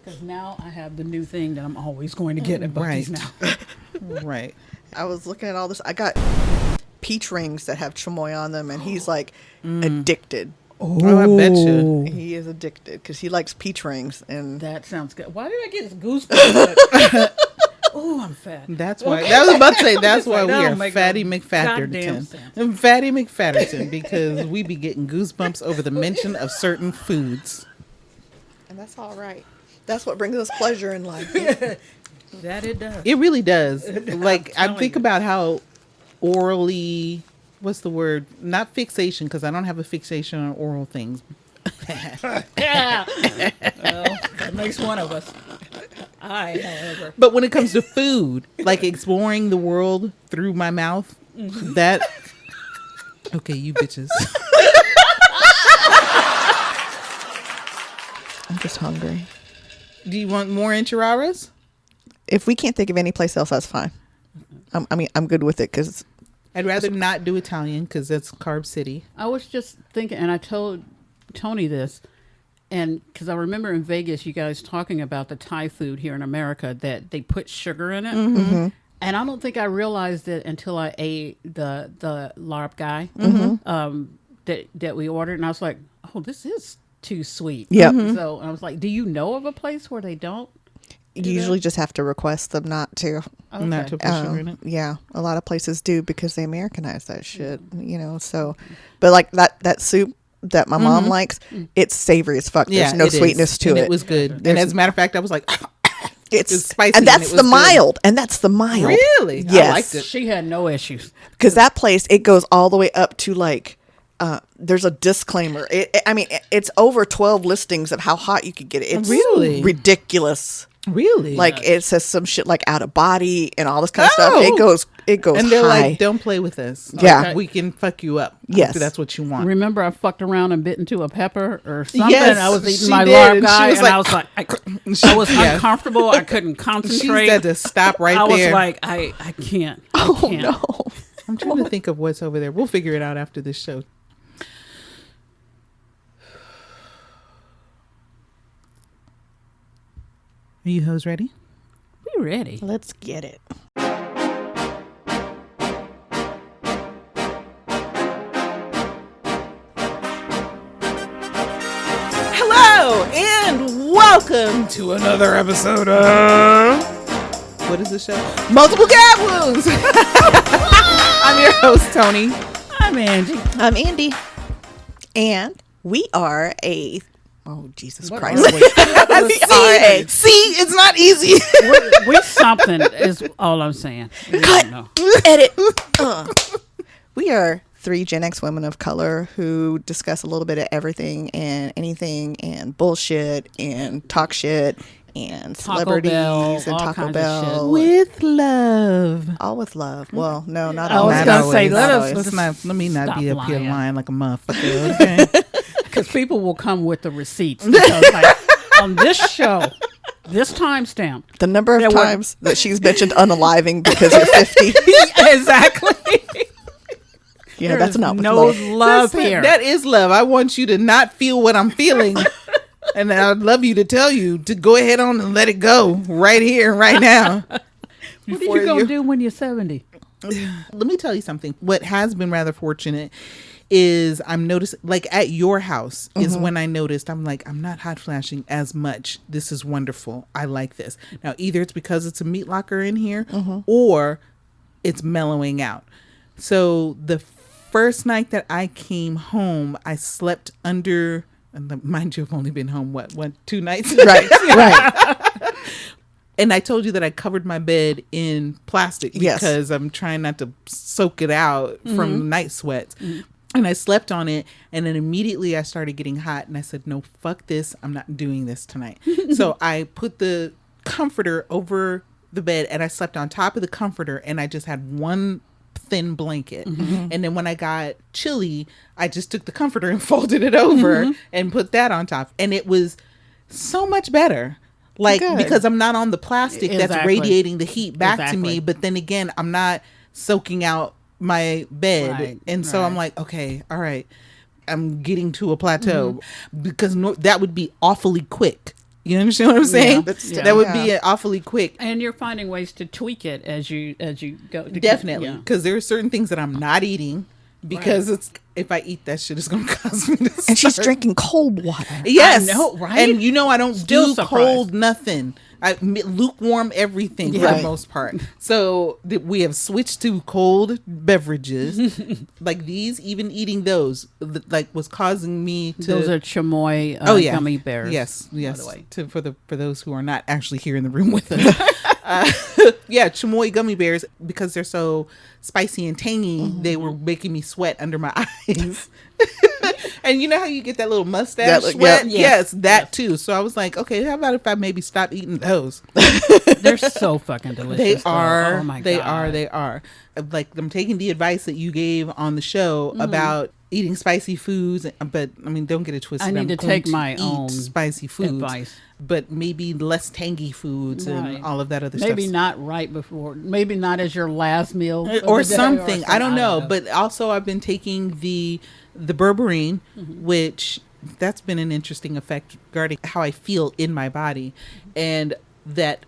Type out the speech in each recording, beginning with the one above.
Because now I have the new thing that I'm always going to get at Buc-ee's now. Right. I was looking at all this. I got peach rings that have chamoy on them, and he's like addicted. Oh, I bet you. He is addicted because he likes peach rings. And That sounds good. Why did I get goosebumps? Oh, I'm fat. That's why. That was about to say. That's why we That are don't make Fatty no goddamn sense. McFatterton. Fatty McFatterton, because we be getting goosebumps over the mention of certain foods. And that's all right. That's what brings us pleasure in life. That it does. It really does. Like, I telling think you. about how orally, what's the word? Not fixation, because I don't have a fixation on oral things. Yeah. Well, that makes one of us. However. But when it comes to food, like exploring the world through my mouth, that. Okay, you bitches. I'm just hungry. Do you want more enchiladas? If we can't think of any place else, that's fine. I'm good with it because I'd rather not do Italian because that's Carb City. I was just thinking, and I told Tony this, and because I remember in Vegas, you guys talking about the Thai food here in America that they put sugar in it. Mm-hmm. And I don't think I realized it until I ate the larb guy that we ordered. And I was like, oh, this is too sweet. Yep. So I was like, do you know of a place where they don't? you usually just have to request them not to. Okay. Not to put sugar in it. Yeah, a lot of places do because they Americanize that shit, you know. So, but like that soup that my mom likes, it's savory as fuck. There's no sweetness to it. It was good. And as a matter of fact, I was like, it's spicy, and that's the mild. And that's the mild. Really? Yes. I liked it. She had no issues. Because that place, it goes all the way up to like, there's a disclaimer. I mean, it's over 12 listings of how hot you could get it. It's really ridiculous. Really? Like it says some shit like out of body and all this kind of stuff. It goes and they're high. like, don't play with us. Yeah. Like, we can fuck you up. Yes. If that's what you want. Remember, I fucked around and bit into a pepper or something. Yes, I was she eating my did, larb and she guy, was and like- I was like, I was uncomfortable. I couldn't She concentrate. had to stop right I was there. like, I can't. Oh I can't. no. I'm trying to think of what's over there. We'll figure it out after this show. Are you hoes ready? We ready? Let's get it. Hello and welcome to another episode of what is the show? Multiple Gab Wounds. I'm your host, Tony. I'm Angie. I'm Andi. And we are a Jesus What Christ. are we? We are a See, it's not easy. we something is all I'm saying. We don't know. edit. We are 3 Gen X women of color who discuss a little bit of everything and anything and bullshit and talk shit and Taco celebrities Bell, and all Taco kinds of Bell. shit. With love. All with love. Well, no, not I all. was Not gonna say, always. let us- Let's not. Let me not stop be up here lying. lying like a motherfucker. Okay? Because people will come with the receipts. Because, like, on this show, this timestamp. The number of There were- times that she's mentioned unaliving because you're 50. Exactly. You know, that's not with no love. love here. That is love. I want you to not feel what I'm feeling. And I'd love you to tell you to go ahead on and let it go right here, right now. What are you going to do when you're 70? Let me tell you something. What has been rather fortunate is I'm noticing, like at your house is when I noticed, I'm like, I'm not hot flashing as much. This is wonderful. I like this. Now, either it's because it's a meat locker in here or it's mellowing out. So the first night that I came home, I slept under, and mind you, I've only been home, what 2 nights? Right, right. And I told you that I covered my bed in plastic Yes. because I'm trying not to soak it out from night sweats. And I slept on it, and then immediately I started getting hot, and I said, no, fuck this. I'm not doing this tonight. So I put the comforter over the bed, and I slept on top of the comforter, and I just had one thin blanket. And then when I got chilly, I just took the comforter and folded it over and put that on top. And it was so much better. Like, Good. because I'm not on the plastic that's Exactly. radiating the heat back to Exactly. me. But then again, I'm not soaking out my bed. Right, And so I'm right. like, okay, all right. I'm getting to a plateau because that would be awfully quick You understand what I'm saying? but still, That would yeah. be awfully quick. And you're finding ways to tweak it as you go. Definitely, Yeah. because there are certain things that I'm not eating because it's if I eat that shit, it's going to cause me to. And she's start- drinking cold water. Yes, I know, right? And I don't Still do surprised. cold nothing. I lukewarm everything for the Right. most part. So we have switched to cold beverages like these. Even eating those, like, was causing me to. Those are chamoy gummy bears. Yes, by yes. the way. For those who are not actually here in the room with us, chamoy gummy bears, because they're so spicy and tangy. They were making me sweat under my eyes. And you know how you get that little mustache sweat? yeah. Yes, that too. So I was like, okay, how about if I maybe stop eating those? They're so fucking delicious. They though. are. Oh my They God. are. Like, I'm taking the advice that you gave on the show about eating spicy foods, but I mean, don't get it twisted. I need I'm to going take my eat own spicy foods, advice. but maybe less tangy foods Right. and all of that other Maybe stuff. not right before. Maybe not as your last meal of Or the day something. I don't know. But also, I've been taking the berberine, which that's been an interesting effect regarding how I feel in my body, and that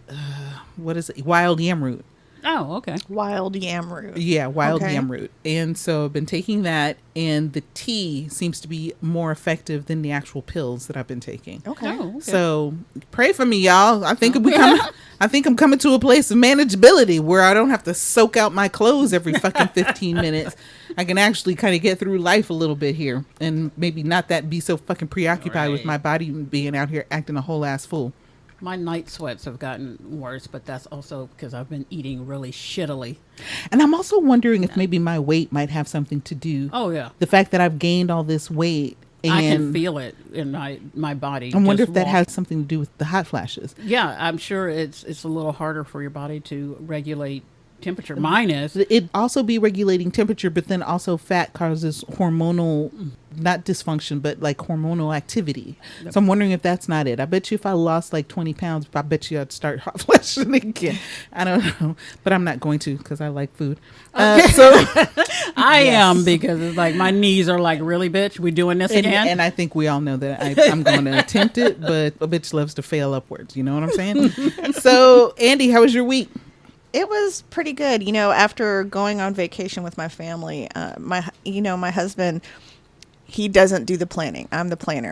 what is it? Wild yam root. Oh, okay. Wild yam root. Yeah, wild Okay. yam root. And so I've been taking that, and the tea seems to be more effective than the actual pills that I've been taking. Okay. Oh, okay. So pray for me, y'all. I think I'm coming to a place of manageability where I don't have to soak out my clothes every fucking 15 minutes. I can actually kind of get through life a little bit here, and maybe not be so fucking preoccupied with Right. my body being out here acting a whole ass fool. My night sweats have gotten worse, but that's also because I've been eating really shittily. And I'm also wondering if maybe my weight might have something to do. Oh yeah, The fact that I've gained all this weight. And I can feel it in my body. I wonder just if that walk- has something to do with the hot flashes. Yeah, I'm sure it's a little harder for your body to regulate temperature. Mine is. It also be regulating temperature, but then also fat causes hormonal, not dysfunction, but like hormonal activity. So I'm wondering if that's not it. I bet you if I lost like 20 pounds, I bet you I'd start hot flashing again. I don't know, but I'm not going to because I like food. So I am, because it's like my knees are like, really, bitch, we doing this again? and I think we all know that I'm going to attempt it, but a bitch loves to fail upwards. You know what I'm saying? So Andi, how was your week? It was pretty good. You know, after going on vacation with my family, my husband, he doesn't do the planning. I'm the planner.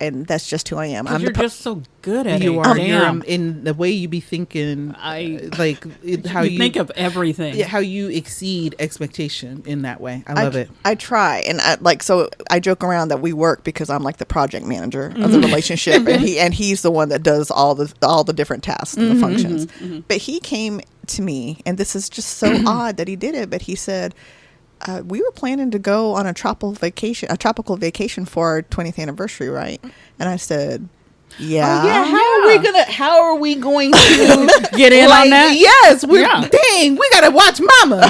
And that's just who I am. I'm you're the just so good at You it. are. Damn. You're in the way you be thinking. How you think of everything. Yeah, how you exceed expectation in that way. I love it. I try, and I joke around that we work because I'm like the project manager of the relationship, and he's the one that does all the different tasks and the functions. But he came to me, and this is just so odd that he did it. But he said, we were planning to go on a tropical vacation for our 20th anniversary, right? And I said, yeah. Oh, yeah. How are we going to Get in on that? Yes. Yeah. Dang, we gotta watch Mama.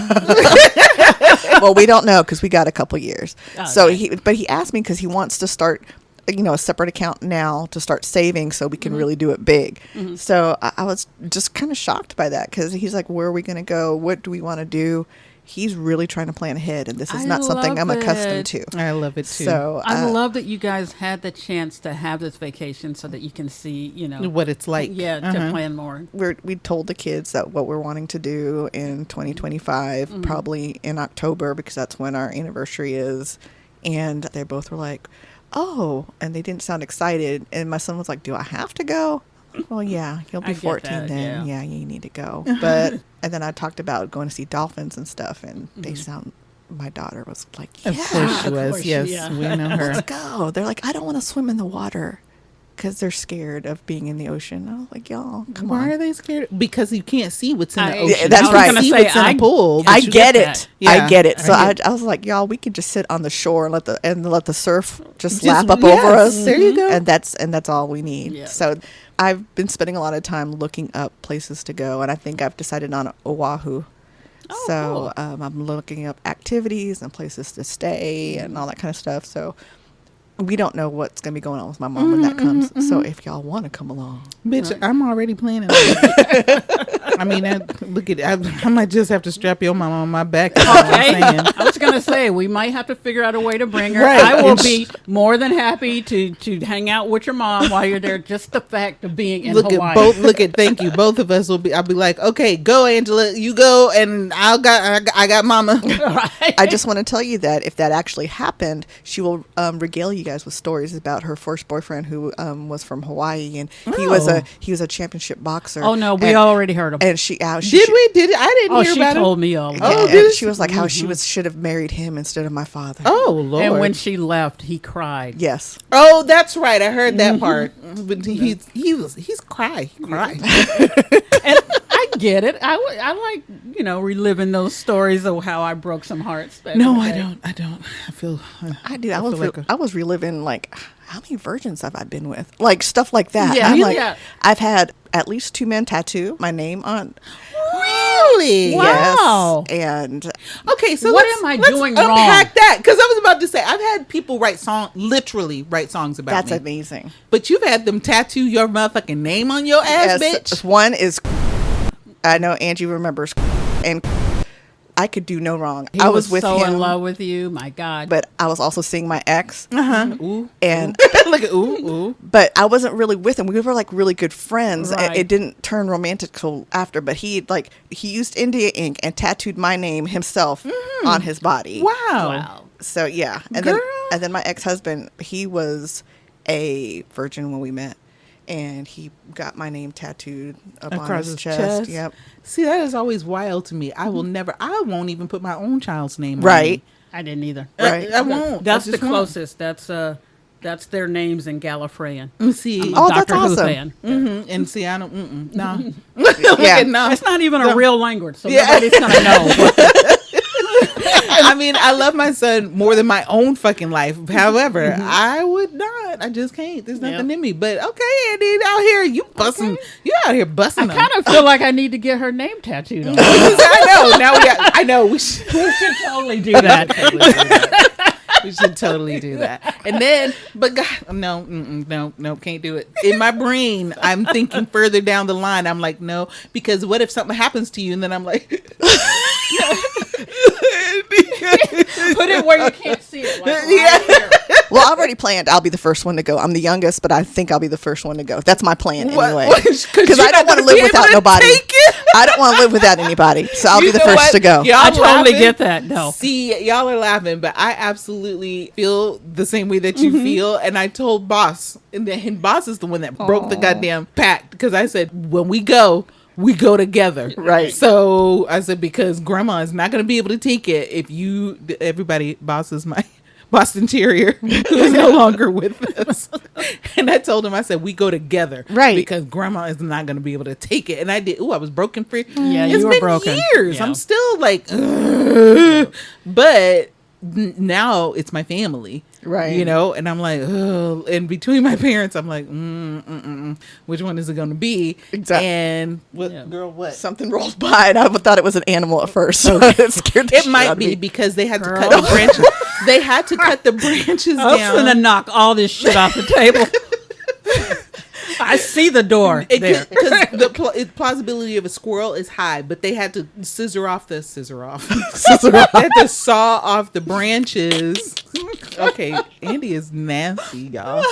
Well, we don't know because we got a couple years. Oh, So okay. but he asked me because he wants to start, a separate account now to start saving so we can really do it big. So I was just kind of shocked by that because he's like, where are we going to go? What do we want to do? He's really trying to plan ahead, and this is I not something love I'm accustomed it. to. I love it too. So I love that you guys had the chance to have this vacation so that you can see, what it's like. to plan more. we told the kids that what we're wanting to do in 2025, probably in October, because that's when our anniversary is. And they both were like, oh, and they didn't sound excited. And my son was like, do I have to go? Well, yeah, you'll I be get 14 that, then. yeah. Yeah, you need to go. But, and then I talked about going to see dolphins and stuff. And they sound, my daughter was like, yeah, Of course she of was. course, Yes, yeah. we know her. let's go. They're like, I don't want to swim in the water because they're scared of being in the ocean. I was like, y'all, come Why on. are they scared? Because you can't see what's in the I- ocean. Yeah, that's You right. can see I was what's gonna in a say, pool. I But you get get it. that. Yeah, I get it. So I I get- was like, y'all, we could just sit on the shore and let the surf just Just- lap up yes, over us. there you go. And that's all we need. Yeah. So I've been spending a lot of time looking up places to go, and I think I've decided on Oahu. Oh, So cool. I'm looking up activities and places to stay and all that kind of stuff. So we don't know what's going to be going on with my mom when that comes. So if y'all want to come along, Bitch, I'm already planning on it. I mean, I might just have to strap your mama on my back. Okay. I was going to say, we might have to figure out a way to bring her. Right. I will be more than happy to hang out with your mom while you're there. Just the fact of being in Hawaii. Thank you. Both of us will be. I'll be like, okay, go, Angela. You go, and I got mama. Right. I just want to tell you that if that actually happened, she will regale you guys with stories about her first boyfriend who was from Hawaii, and he was a championship boxer. Oh no, we already heard him. And she I didn't hear she about told him. me all. Yeah, About and she was like how she should have married him instead of my father. Oh Lord! And when she left, he cried. Yes. Oh, that's right. I heard that part. But he's cry. He cried. And I get it. I like reliving those stories of how I broke some hearts. No, I don't. I feel. I do. I I was reliving like how many virgins have I been with? Like stuff like that. Yeah, I'm like, yeah. I've had at least 2 men tattoo my name on. Really? Wow. Yes. And Okay, so What let's am I doing wrong? unpack that, because I was about to say I've had people literally write songs about that's me. amazing. But you've had them tattoo your motherfucking name on your ass, bitch. One is, I know Angie remembers, and I could do no wrong. He I was with so him, in love with you. My God. but I was also seeing my ex, Ooh. and Look at ooh. but I wasn't really with him. We were like really good friends. Right. It didn't turn romantic till after, but he used India ink and tattooed my name himself on his body. Wow. So yeah, and then my ex-husband, he was a virgin when we met, and he got my name tattooed up on Across his his chest. chest. Yep. See, that is always wild to me. I won't even put my own child's name on Right. me. I didn't either. Right. I won't. That's I the just won't. closest. That's their names in Gallifreyan. See, Oh, that's Doctor Who awesome. fan. and see, I don't. No, Yeah. no. It's not even a real language, so Yeah. nobody's gonna know. I mean, I love my son more than my own fucking life. However, I would not. I just can't. There's nothing in me. But okay, Andy, out here, you busting. You out here busting. I kind of feel like I need to get her name tattooed on. I know. Now I know. We should Totally do that. We should totally do that. And then, but God, no, can't do it. In my brain, I'm thinking further down the line. I'm like, no, because what if something happens to you? And then I'm like, Put it where you can't see it. Like right here. Well, I've already planned. I'll be the first one to go. I'm the youngest, but I think I'll be the first one to go. That's my plan anyway. Because I don't want to live without nobody. I don't want to live without anybody. So I'll be the first to go. I totally get that. No. See, y'all are laughing, but I absolutely feel the same way that you feel. And I told Boss, and Boss is the one that broke the goddamn pact, because I said, when we go together. Right. So I said, because Grandma is not going to be able to take it if everybody, Boss is my Boston Terrier, who is no longer with us. And I told him, I said, we go together. Right. Because Grandma is not going to be able to take it. And I did. Ooh, I was broken free. Yeah, It's you were been broken. years. Yeah. I'm still like, ugh. But now it's my family. Right. You know, and I'm like, ugh. And between my parents, I'm like, which one is it going to be? Exactly. And Girl, what? Something rolled by, and I thought it was an animal at first. So it scared the It shit might out of be me. because they had to cut the branches. They had to cut the branches I'm down. gonna knock all this shit off the table. I see the door there. Because the plausibility of a squirrel is high, but they had to scissor off. They had to saw off the branches. Okay, Andy is nasty, y'all.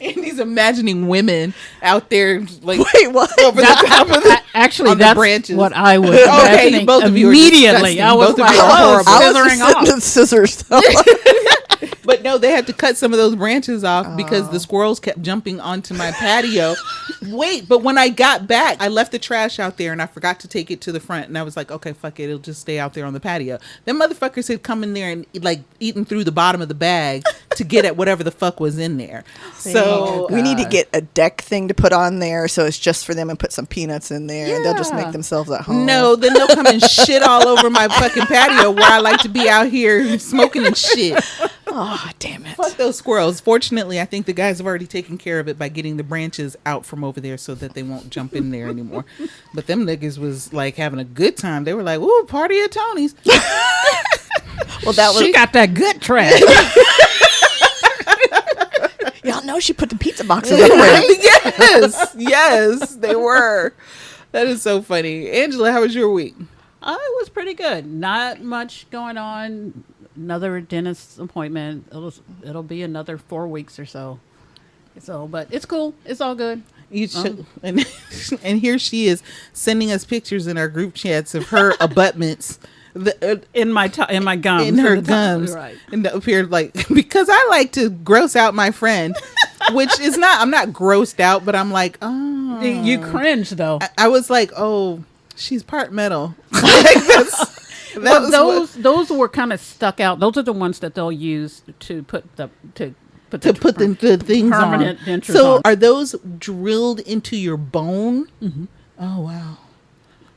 Andy's imagining women out there like Wait, what? over the top of the Actually, on the that's branches. what I was Okay, imagining both of you are immediately. disgusting. I was Both of like, you are oh, horrible. I was scissoring just off. sitting with scissors. Though. But no, they had to cut some of those branches off because the squirrels kept jumping onto my patio. Wait, but when I got back, I left the trash out there and I forgot to take it to the front. And I was like, okay, fuck it. It'll just stay out there on the patio. Them motherfuckers had come in there and like eaten through the bottom of the bag to get at whatever the fuck was in there. So we need to get a deck thing to put on there so it's just for them and put some peanuts in there and they'll just make themselves at home. No, then they'll come and shit all over my fucking patio where I like to be out here smoking and shit. Oh, damn it. Fuck those squirrels. Fortunately, I think the guys have already taken care of it by getting the branches out from over there so that they won't jump in there anymore. But them niggas was like having a good time. They were like, ooh, party at Tony's. Well, that was. She got that good trash. Y'all know she put the pizza boxes up there. Yes, they were. That is so funny. Angela, how was your week? It was pretty good. Not much going on. Another dentist appointment. It'll be another 4 weeks or so. So, but it's cool. It's all good. And here she is sending us pictures in our group chats of her abutments. In my gums. In her gums. Right. And it appeared like, because I like to gross out my friend, which is not, I'm not grossed out, but I'm like, oh. You cringe though. I was like, oh, she's part metal. Those were kind of stuck out. Those are the ones that they'll use to put the things permanent on. dentures So on. are those drilled into your bone? Mm-hmm. Oh wow.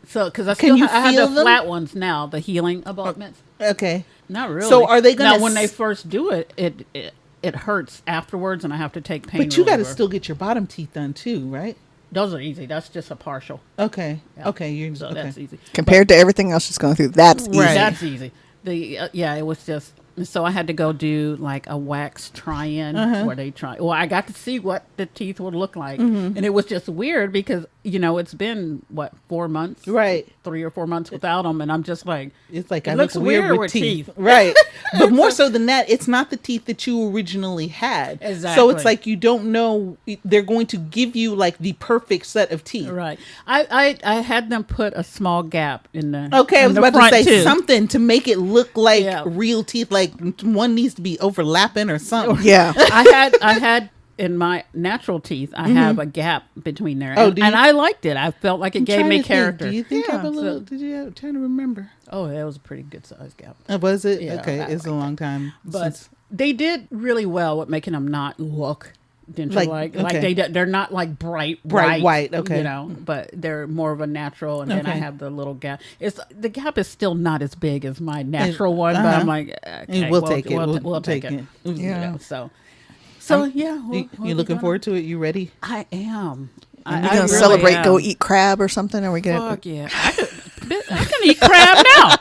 So because I you have feel the them? flat ones now, the healing abutments. Okay. Not really. So are they gonna now when they first do it, it hurts afterwards, and I have to take pain. But you got to reliever. still get your bottom teeth done too, right? Those are easy. That's just a partial. Okay. Yeah. Okay. You're So okay. that's easy. Compared to everything else she's going through, that's easy. Right. That's easy. It was just. So I had to go do like a wax try-in where they try. Well, I got to see what the teeth would look like, and it was just weird because it's been 4 months, Right. 3 or 4 months without them, and I'm just like, It's like it I looks look weird with teeth. Right. But more so than that, it's not the teeth that you originally had. So Exactly. it's like you don't know, they're going to give you like the perfect set of teeth. Right. I had them put a small gap in the. Okay, I in was the about to front say tooth. something to make it look like Yeah. real teeth, like one needs to be overlapping or something. Yeah. I had in my natural teeth, I have a gap between there. Oh, and, do you? and I liked it. I felt like it I'm gave trying me to think. character. Do you think I have a Yeah. little? So- Did you? I'm trying to remember. Oh, that was a pretty good sized gap. Was it? Yeah, Okay, I it's a like long time. But since- they did really well with making them not look denture like okay. they're not like bright white, okay. but they're more of a natural, and then I Okay. have the little gap. The gap is still not as big as my natural one, but I'm like, okay, we'll take it. We'll take it. Yeah. So yeah, You looking forward to it? You ready? I am. We're I going to really celebrate, am. go eat crab or something? Are we going to? Fuck yeah! I can eat crab now.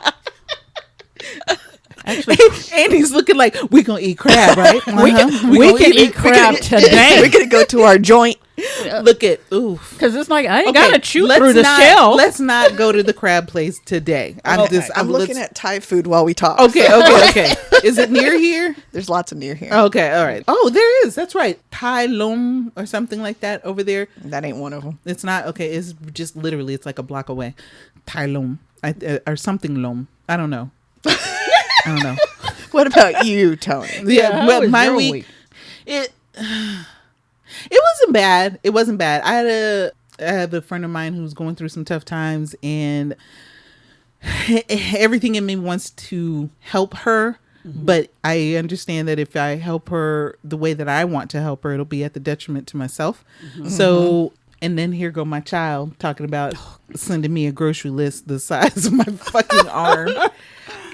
Actually, Andy's looking like we're gonna eat crab, right? we can eat crab today. We're going to go to our joint. Look at oof. Because it's like I ain't Okay, gotta chew let's through the not- shell. Let's not go to the crab place today. I'm looking at Thai food while we talk. Okay. Is it near here? There's lots of near here. Okay, all right. Oh, there is. That's right. Thai Lom or something like that over there. That ain't one of them. It's not okay. It's just literally it's like a block away. Thai Lom or something Lom. I don't know. I don't know. What about you, Tony? Yeah, how but was my your week. It wasn't bad. It wasn't bad. I have a friend of mine who's going through some tough times, and everything in me wants to help her. But I understand that if I help her the way that I want to help her, it'll be at the detriment to myself. So, and then here go my child talking about sending me a grocery list the size of my fucking arm.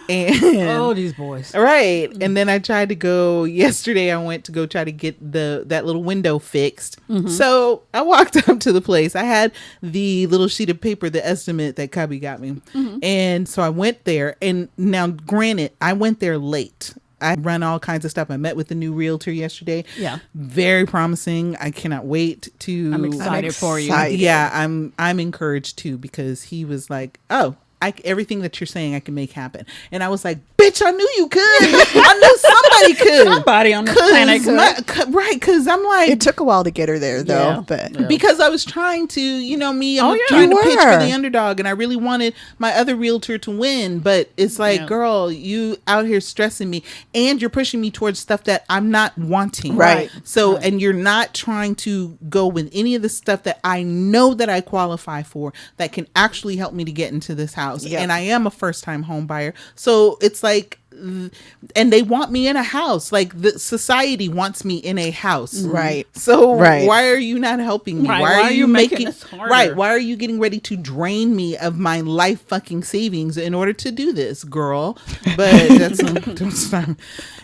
And these boys. right. And then I tried to go yesterday. I went to go try to get that little window fixed. So I walked up to the place. I had the little sheet of paper, the estimate that Cubby got me. And so I went there. And now, granted, I went there late. I run all kinds of stuff. I met with the new realtor yesterday. Yeah. Very promising. I cannot wait to. I'm excited for you. Yeah, I'm encouraged too, because he was like, oh, everything that you're saying I can make happen. And I was like, bitch, I knew you could. I knew somebody could. Somebody on the planet could. Right, because I'm like, It took a while to get her there, though. Yeah. But Yeah. because I was trying to, I'm yeah. trying to You pitch for were. the underdog, and I really wanted my other realtor to win. But it's like, Yeah. girl, you out here stressing me, and you're pushing me towards stuff that I'm not wanting. Right. So, and you're not trying to go with any of the stuff that I know that I qualify for that can actually help me to get into this house. Yep. And I am a first time home buyer. So it's like, and they want me in a house. Like the society wants me in a house. Right. So Right. why are you not helping me? Right. Why are you making this harder? right? Why are you getting ready to drain me of my life fucking savings in order to do this, girl? But that's don't start.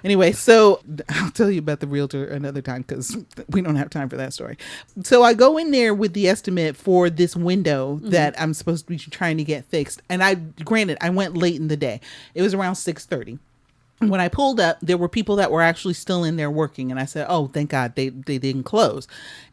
Anyway, so I'll tell you about the realtor another time because we don't have time for that story. So I go in there with the estimate for this window that I'm supposed to be trying to get fixed, and I went late in the day. It was around 6:30. When I pulled up, there were people that were actually still in there working. And I said, oh, thank God they didn't close.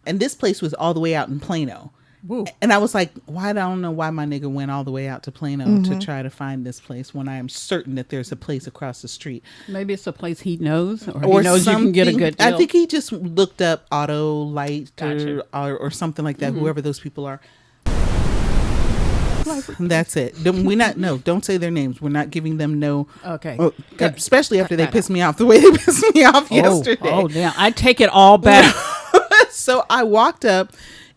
And this place was all the way out in Plano. Woo. And I was like, why? I don't know why my nigga went all the way out to Plano to try to find this place when I am certain that there's a place across the street. Maybe it's a place he knows, or he knows you can get a good deal. I think he just looked up Auto Light Gotcha. or something like that, whoever those people are. That's it. Don't say their names. We're not giving them no. Okay. Especially after they pissed me off the way they pissed me off yesterday. Oh, damn. I take it all back. So I walked up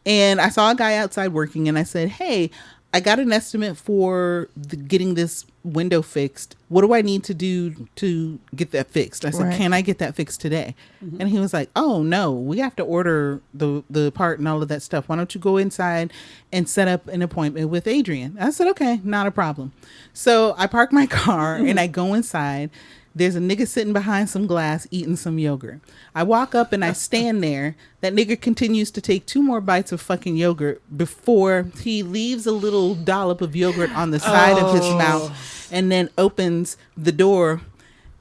and I saw a guy outside working, and I said, hey, I got an estimate for getting this window fixed. What do I need to do to get that fixed? I said, can I get that fixed today? And he was like, oh, no, we have to order the part and all of that stuff. Why don't you go inside and set up an appointment with Adrian? I said, okay, not a problem. So I park my car and I go inside. There's a nigga sitting behind some glass eating some yogurt. I walk up and I stand there. That nigga continues to take 2 more bites of fucking yogurt before he leaves a little dollop of yogurt on the side of his mouth and then opens the door.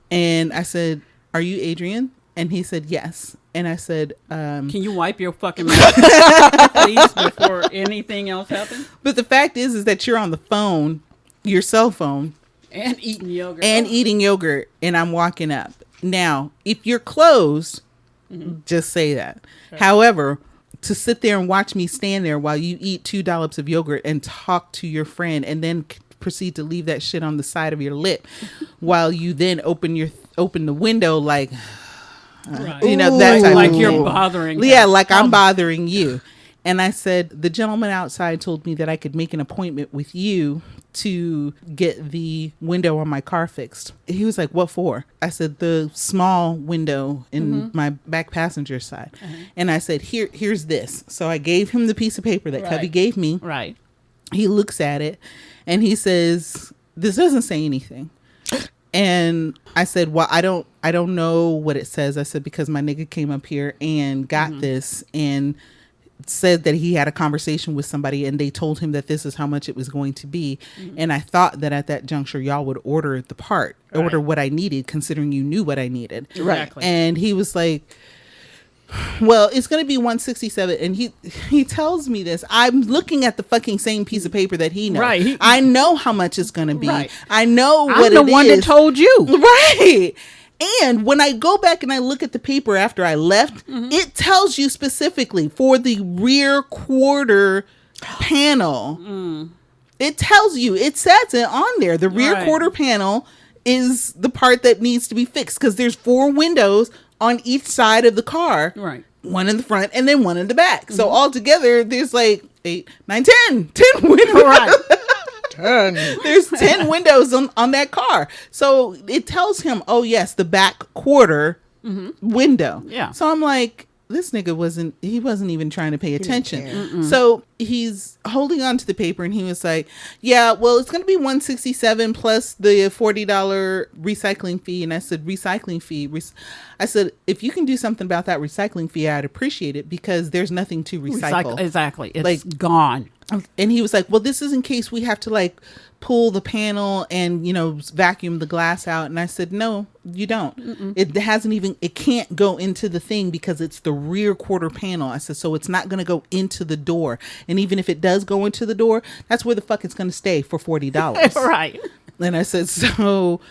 And I said, are you Adrian? And he said, yes. And I said, can you wipe your fucking mouth, please, before anything else happens? But the fact is that you're on the phone, your cell phone, and eating yogurt. Eating yogurt, and I'm walking up. Now, if you're closed, just say that. Okay. However, to sit there and watch me stand there while you eat 2 dollops of yogurt and talk to your friend and then proceed to leave that shit on the side of your lip while you then open the window like, right. That type like of you're bothering. Yeah, like I'm bothering you. And I said, the gentleman outside told me that I could make an appointment with you to get the window on my car fixed. He was like, what for? I said, the small window in my back passenger side. And I said, here's this. So I gave him the piece of paper that Cubby gave me. Right. He looks at it and he says, this doesn't say anything. And I said, well, I don't know what it says. I said, because my nigga came up here and got this and said that he had a conversation with somebody and they told him that this is how much it was going to be. And I thought that at that juncture, y'all would order the part, order what I needed, considering you knew what I needed. Exactly. And he was like, well, it's going to be $167. And he tells me this. I'm looking at the fucking same piece of paper that he knows. Right. I know how much it's going to be. Right. I know I'm what the it one is. that told you. Right. And when I go back and I look at the paper after I left, it tells you specifically for the rear quarter panel. It tells you, it says it on there. The rear quarter panel is the part that needs to be fixed because there's 4 windows on each side of the car. Right. One in the front and then one in the back. So altogether, there's like 8, 9, 10 windows. Right. 10. There's 10 windows on that car. So it tells him, oh, yes, the back quarter window. Yeah. So I'm like, this nigga wasn't even trying to pay attention. So he's holding on to the paper and he was like, yeah, well, it's going to be $167 plus the $40 recycling fee. And I said, recycling fee. I said, if you can do something about that recycling fee, I'd appreciate it because there's nothing to recycle. Exactly. It's gone. And he was like, well, this is in case we have to like pull the panel and, vacuum the glass out. And I said, no, you don't. It can't go into the thing because it's the rear quarter panel. I said, so it's not going to go into the door. And even if it does go into the door, that's where the fuck it's going to stay for $40. Right. And I said, so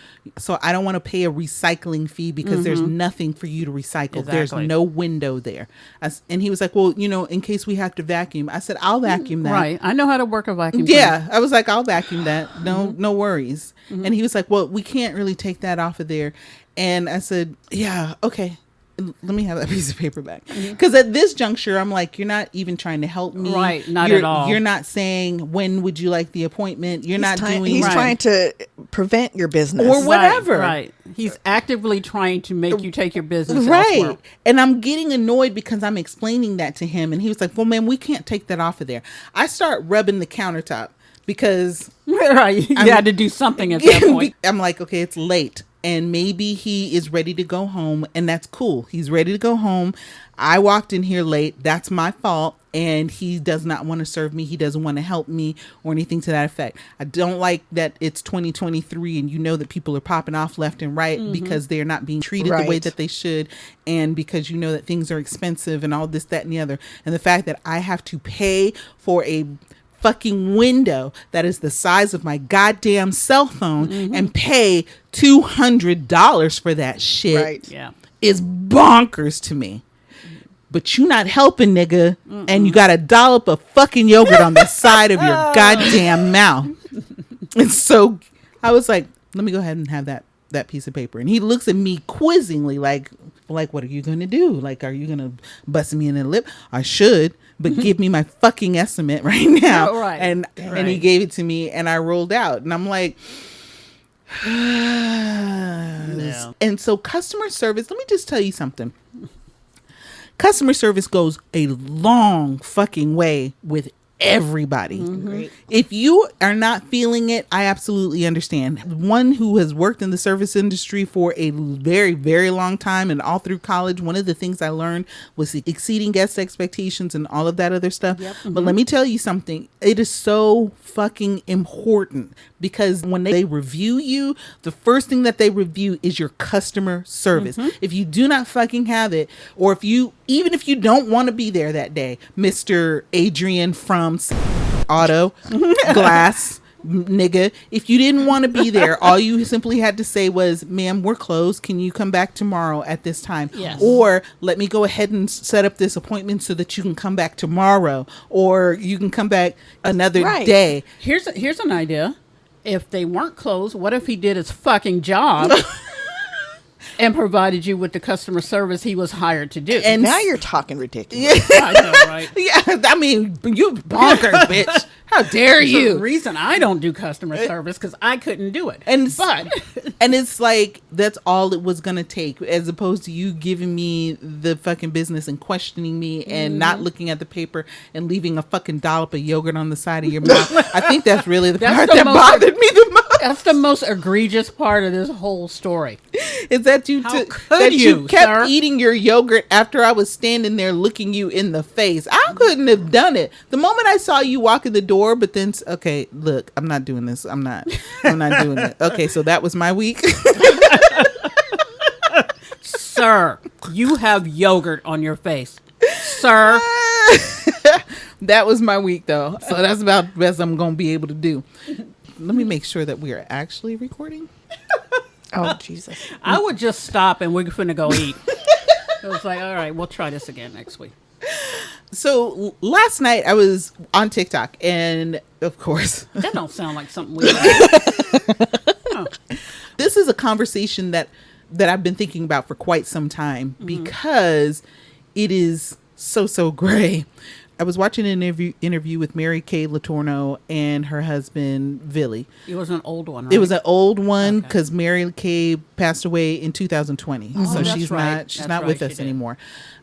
I don't want to pay a recycling fee because there's nothing for you to recycle. Exactly. There's no window there. And he was like, well, in case we have to vacuum. I said, I'll vacuum that. Right. I know how to work a vacuum. Yeah. I was like, I'll vacuum that. No worries. And he was like, well, we can't really take that off of there. And I said, yeah, okay. Let me have that piece of paper back. Because at this juncture, I'm like, you're not even trying to help me. Right, not at all. You're not saying, when would you like the appointment? He's trying to prevent your business. Or whatever. Right. He's actively trying to make you take your business right. elsewhere. And I'm getting annoyed because I'm explaining that to him. And he was like, well, man, we can't take that off of there. I start rubbing the countertop because... Right. You had to do something at that point. I'm like, okay, it's late. And maybe he is ready to go home, and that's cool. He's ready to go home. I walked in here late. That's my fault. And he does not want to serve me. He doesn't want to help me or anything to that effect. I don't like that it's 2023 and you know that people are popping off left and right because they're not being treated the way that they should. And because you know that things are expensive and all this, that, and the other. And the fact that I have to pay for a fucking window that is the size of my goddamn cell phone and pay $200 for that shit is bonkers to me. But you not helping, nigga, and you got a dollop of fucking yogurt on the side of your goddamn mouth. And so I was like, let me go ahead and have that piece of paper. And he looks at me quizzingly like, what are you going to do? Like, are you going to bust me in the lip? I should, but give me my fucking estimate right now. And he gave it to me and I rolled out. And I'm like, And so customer service, let me just tell you something. Customer service goes a long fucking way with everybody. If you are not feeling it, I absolutely understand. One who has worked in the service industry for a very, very long time and all through college, one of the things I learned was exceeding guest expectations and all of that other stuff. But let me tell you something. It is so fucking important because when they review you, the first thing that they review is your customer service. If you do not fucking have it, or even if you don't want to be there that day, Mr. Adrian from Auto Glass nigga, if you didn't want to be there, all you simply had to say was, ma'am, we're closed. Can you come back tomorrow at this time? Or let me go ahead and set up this appointment so that you can come back tomorrow, or you can come back another day. Here's an idea. If they weren't closed, what if he did his fucking job and provided you with the customer service he was hired to do? And now you're talking ridiculous. I know, right? I mean, you bonkers, bitch. How dare you? The reason I don't do customer service because I couldn't do it. And it's like that's all it was gonna take, as opposed to you giving me the fucking business and questioning me and not looking at the paper and leaving a fucking dollop of yogurt on the side of your mouth. I think that's really the part that bothered me the most. That's the most egregious part of this whole story. Is that you kept eating your yogurt after I was standing there looking you in the face. I couldn't have done it. The moment I saw you walk in the door, but then, okay, look, I'm not doing this. I'm not doing it. Okay, so that was my week. Sir, you have yogurt on your face. Sir. That was my week, though. So that's about the best I'm going to be able to do. Let me make sure that we are actually recording. Oh, Jesus. I would just stop and we're finna go eat. I was like, all right, we'll try this again next week. So last night I was on TikTok and of course. That don't sound like something we do. This is a conversation that I've been thinking about for quite some time because it is so gray. I was watching an interview with Mary Kay Letourneau and her husband, Villy. It was an old one, right? It was an old one because Mary Kay passed away in 2020. So she's not with us anymore.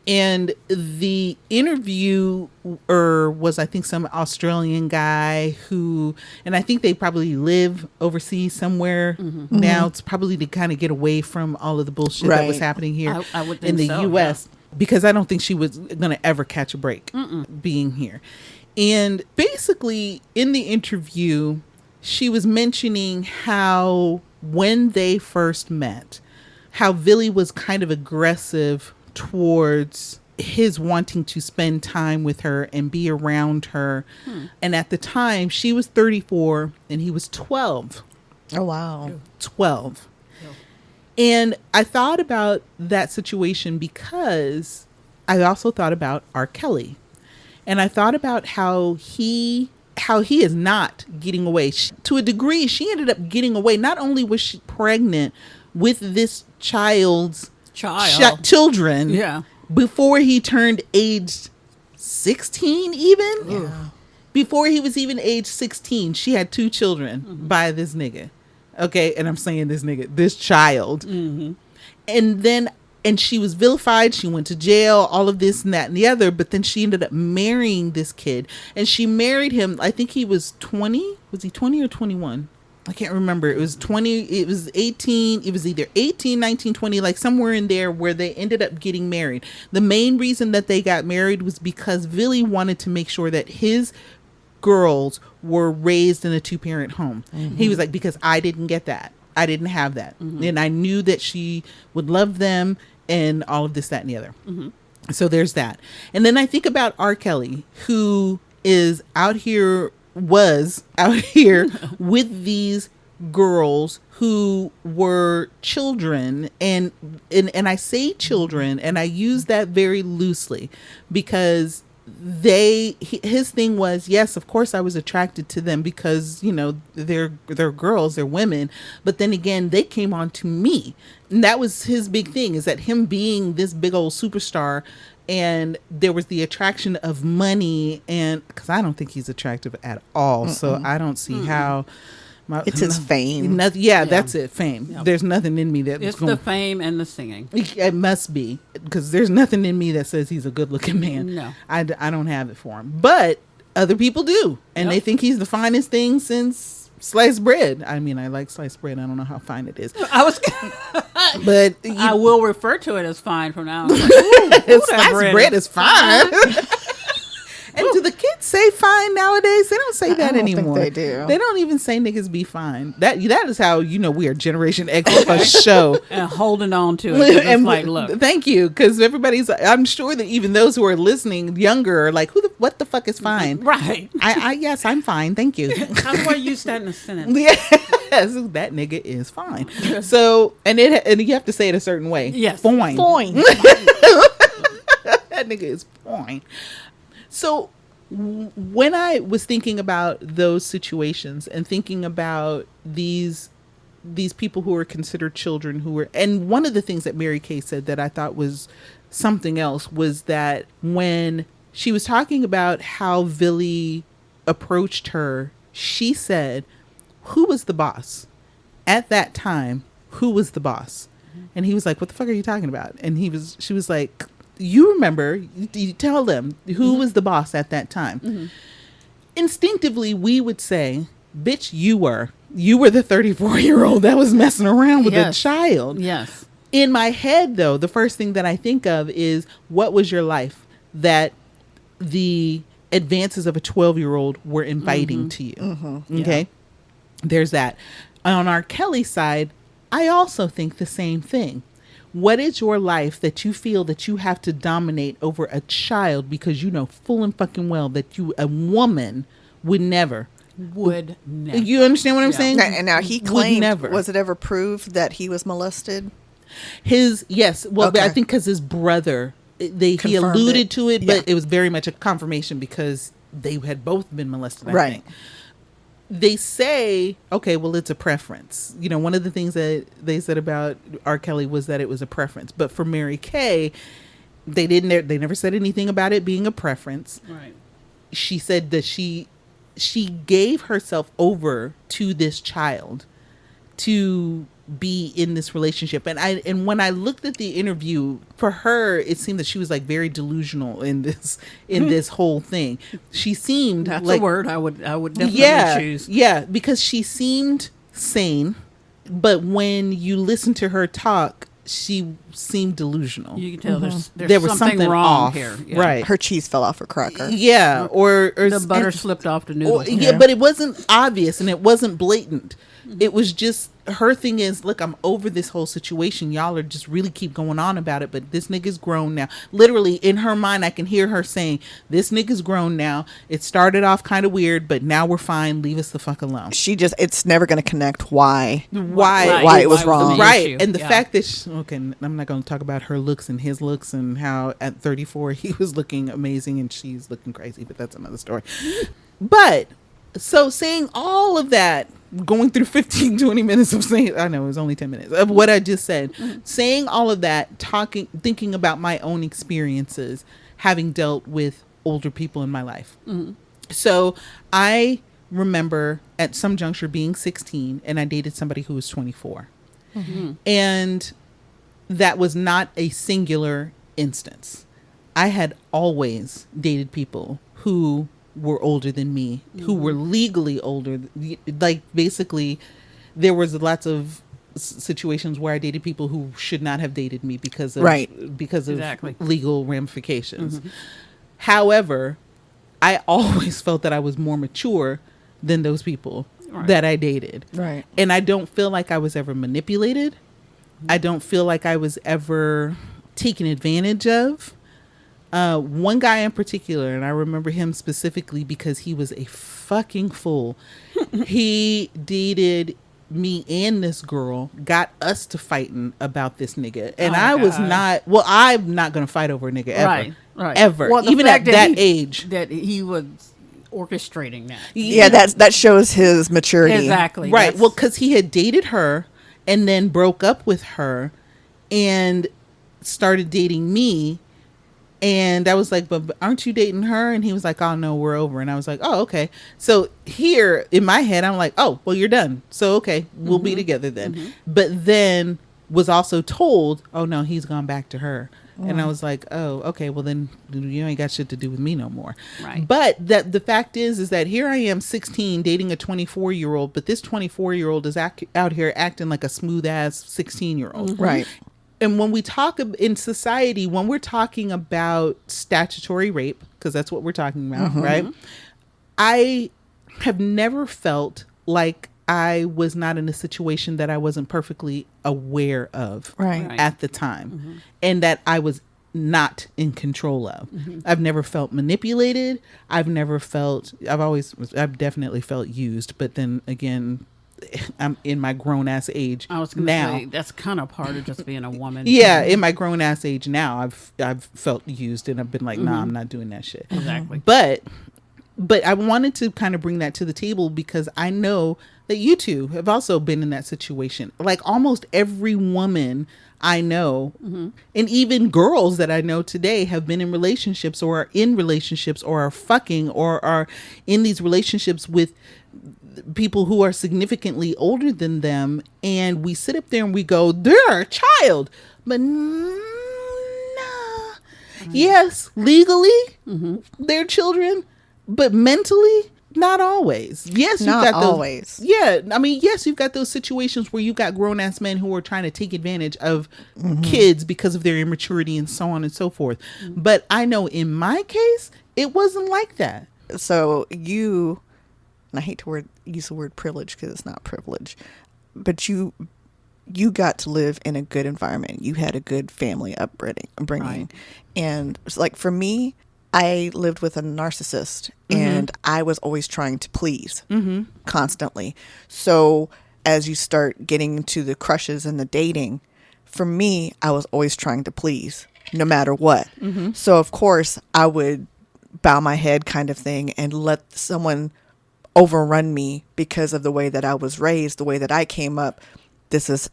And the interviewer was, I think, some Australian guy who, and I think they probably live overseas somewhere now. It's probably to kind of get away from all of the bullshit that was happening here I would think in the so, U.S. Because I don't think she was going to ever catch a break being here. And basically in the interview, she was mentioning how when they first met, how Villy was kind of aggressive towards his wanting to spend time with her and be around her. And at the time, she was 34 and he was 12. Oh, wow. 12. And I thought about that situation because I also thought about R. Kelly. And I thought about how he is not getting away. To a degree, she ended up getting away. Not only was she pregnant with this children before he turned age 16 even. Yeah. Before he was even age 16, she had 2 children by this nigga. Okay, and I'm saying this child. And she was vilified. She went to jail, all of this and that and the other. But then she ended up marrying this kid. And she married him, I think he was 20. Was he 20 or 21? I can't remember. It was 20. It was 18. It was either 18, 19, 20, like somewhere in there where they ended up getting married. The main reason that they got married was because Billy wanted to make sure that his girls were raised in a 2-parent home. He was like, because I didn't get that. I didn't have that. And I knew that she would love them and all of this, that, and the other. So there's that. And then I think about R. Kelly, who was out here with these girls who were children, and I say children, and I use that very loosely because his thing was, yes, of course I was attracted to them because, you know, they're girls, they're women, but then again, they came on to me. And that was his big thing, is that him being this big old superstar, and there was the attraction of money, and because I don't think he's attractive at all. So I don't see how it's his fame. Yeah, that's it. Fame. Yep. There's nothing in me that it's the fame and the singing. It must be, because there's nothing in me that says he's a good looking man. No, I don't have it for him, but other people do, and they think he's the finest thing since sliced bread. I mean, I like sliced bread. I don't know how fine it is. But I will refer to it as fine from now on. Sliced bread is fine. And do the kids say fine nowadays? They don't say that anymore. Think they do. They don't even say niggas be fine. That is how you know we are Generation X for show. And holding on to it. And like, look. Thank you, because everybody's. I'm sure that even those who are listening younger are like, what the fuck is fine? Right. I yes, I'm fine. Thank you. How do I use that in a sentence? Yes, that nigga is fine. So and you have to say it a certain way. Yes. Fine. Fine. That nigga is fine. So when I was thinking about those situations and thinking about these people who were considered children and one of the things that Mary Kay said that I thought was something else was that when she was talking about how Billy approached her, she said, who was the boss? At that time, who was the boss? And he was like, what the fuck are you talking about? And she was like, you remember, you tell them who was the boss at that time. Instinctively, we would say, bitch, you were the 34-year-old that was messing around with a child. Yes. In my head, though, the first thing that I think of is, what was your life that the advances of a 12-year-old were inviting to you? Okay. There's that. On R. Kelly side, I also think the same thing. What is your life that you feel that you have to dominate over a child because you know full and fucking well that a woman would never. You understand what I'm saying? And now he claimed, was it ever proved that he was molested? Yes. Well, okay. I think because his brother, he alluded to it, but it was very much a confirmation because they had both been molested, I think. They say, okay, well, it's a preference. You know, one of the things that they said about R. Kelly was that it was a preference. But for Mary Kay, they never said anything about it being a preference. Right. She said that she gave herself over to this child to be in this relationship. And when I looked at the interview, for her, it seemed that she was like very delusional in this whole thing. She seemed that's like a word I would definitely choose. Yeah, because she seemed sane, but when you listen to her talk, she seemed delusional. You can tell there was something wrong off here. Yeah. Right. Her cheese fell off her cracker. Yeah. Or the butter slipped off the noodles. But it wasn't obvious and it wasn't blatant. It was just, her thing is, look, I'm over this whole situation. Y'all are just really keep going on about it, but this nigga's grown now. Literally, in her mind, I can hear her saying, this nigga's grown now. It started off kind of weird, but now we're fine. Leave us the fuck alone. It's never going to connect why it was wrong. Right. And the fact that, I'm not going to talk about her looks and his looks and how at 34 he was looking amazing and she's looking crazy, but that's another story. But, so saying all of that, going through 15, 20 minutes of saying, I know it was only 10 minutes of what I just said, saying all of that, thinking about my own experiences, having dealt with older people in my life. So I remember at some juncture being 16 and I dated somebody who was 24. And that was not a singular instance. I had always dated people who were older than me, who were legally older. Like, basically, there was lots of situations where I dated people who should not have dated me because of Exactly. legal ramifications. However, I always felt that I was more mature than those people that I dated. Right. And I don't feel like I was ever manipulated. I don't feel like I was ever taken advantage of. One guy in particular, and I remember him specifically because he was a fucking fool. He dated me and this girl, got us to fighting about this nigga. And I was not, well, I'm not going to fight over a nigga ever. Right. Ever. Well, even at that age. That he was orchestrating that. Yeah, that shows his maturity. Exactly. Right. Well, because he had dated her and then broke up with her and started dating me. And I was like, but aren't you dating her? And he was like, oh, no, we're over. And I was like, oh, okay. So here in my head, I'm like, oh, well, you're done. So, okay, we'll be together then. But then was also told, oh, no, he's gone back to her. And I was like, oh, okay, well, then you ain't got shit to do with me no more. Right. But the fact is that here I am 16 dating a 24-year-old, but this 24-year-old is out here acting like a smooth ass 16-year-old. Right. And when we talk in society, when we're talking about statutory rape, because that's what we're talking about, right? I have never felt like I was not in a situation that I wasn't perfectly aware of at the time, and that I was not in control of. I've never felt manipulated. I've definitely felt used, but then again, I'm in my grown ass age. I was going to say that's kind of part of just being a woman. Yeah, in my grown ass age now, I've felt used and I've been like, nah, I'm not doing that shit. Exactly. But I wanted to kind of bring that to the table because I know that you two have also been in that situation. Like almost every woman I know, and even girls that I know today have been in relationships or are in relationships or are fucking or are in these relationships with people who are significantly older than them, and we sit up there and we go, they're a child, but nah. Yes, legally they're children, but mentally not always. Yes, you've Not got those, always. Yeah, I mean, yes, you've got those situations where you've got grown ass men who are trying to take advantage of kids because of their immaturity and so on and so forth. But I know in my case, it wasn't like that. So you, and I hate to use the word privilege because it's not privilege, but you got to live in a good environment. You had a good family upbringing. Right. And it's like for me, I lived with a narcissist and I was always trying to please constantly. So as you start getting into the crushes and the dating, for me, I was always trying to please no matter what. So of course I would bow my head kind of thing and let someone overrun me because of the way that I was raised, the way that I came up. This is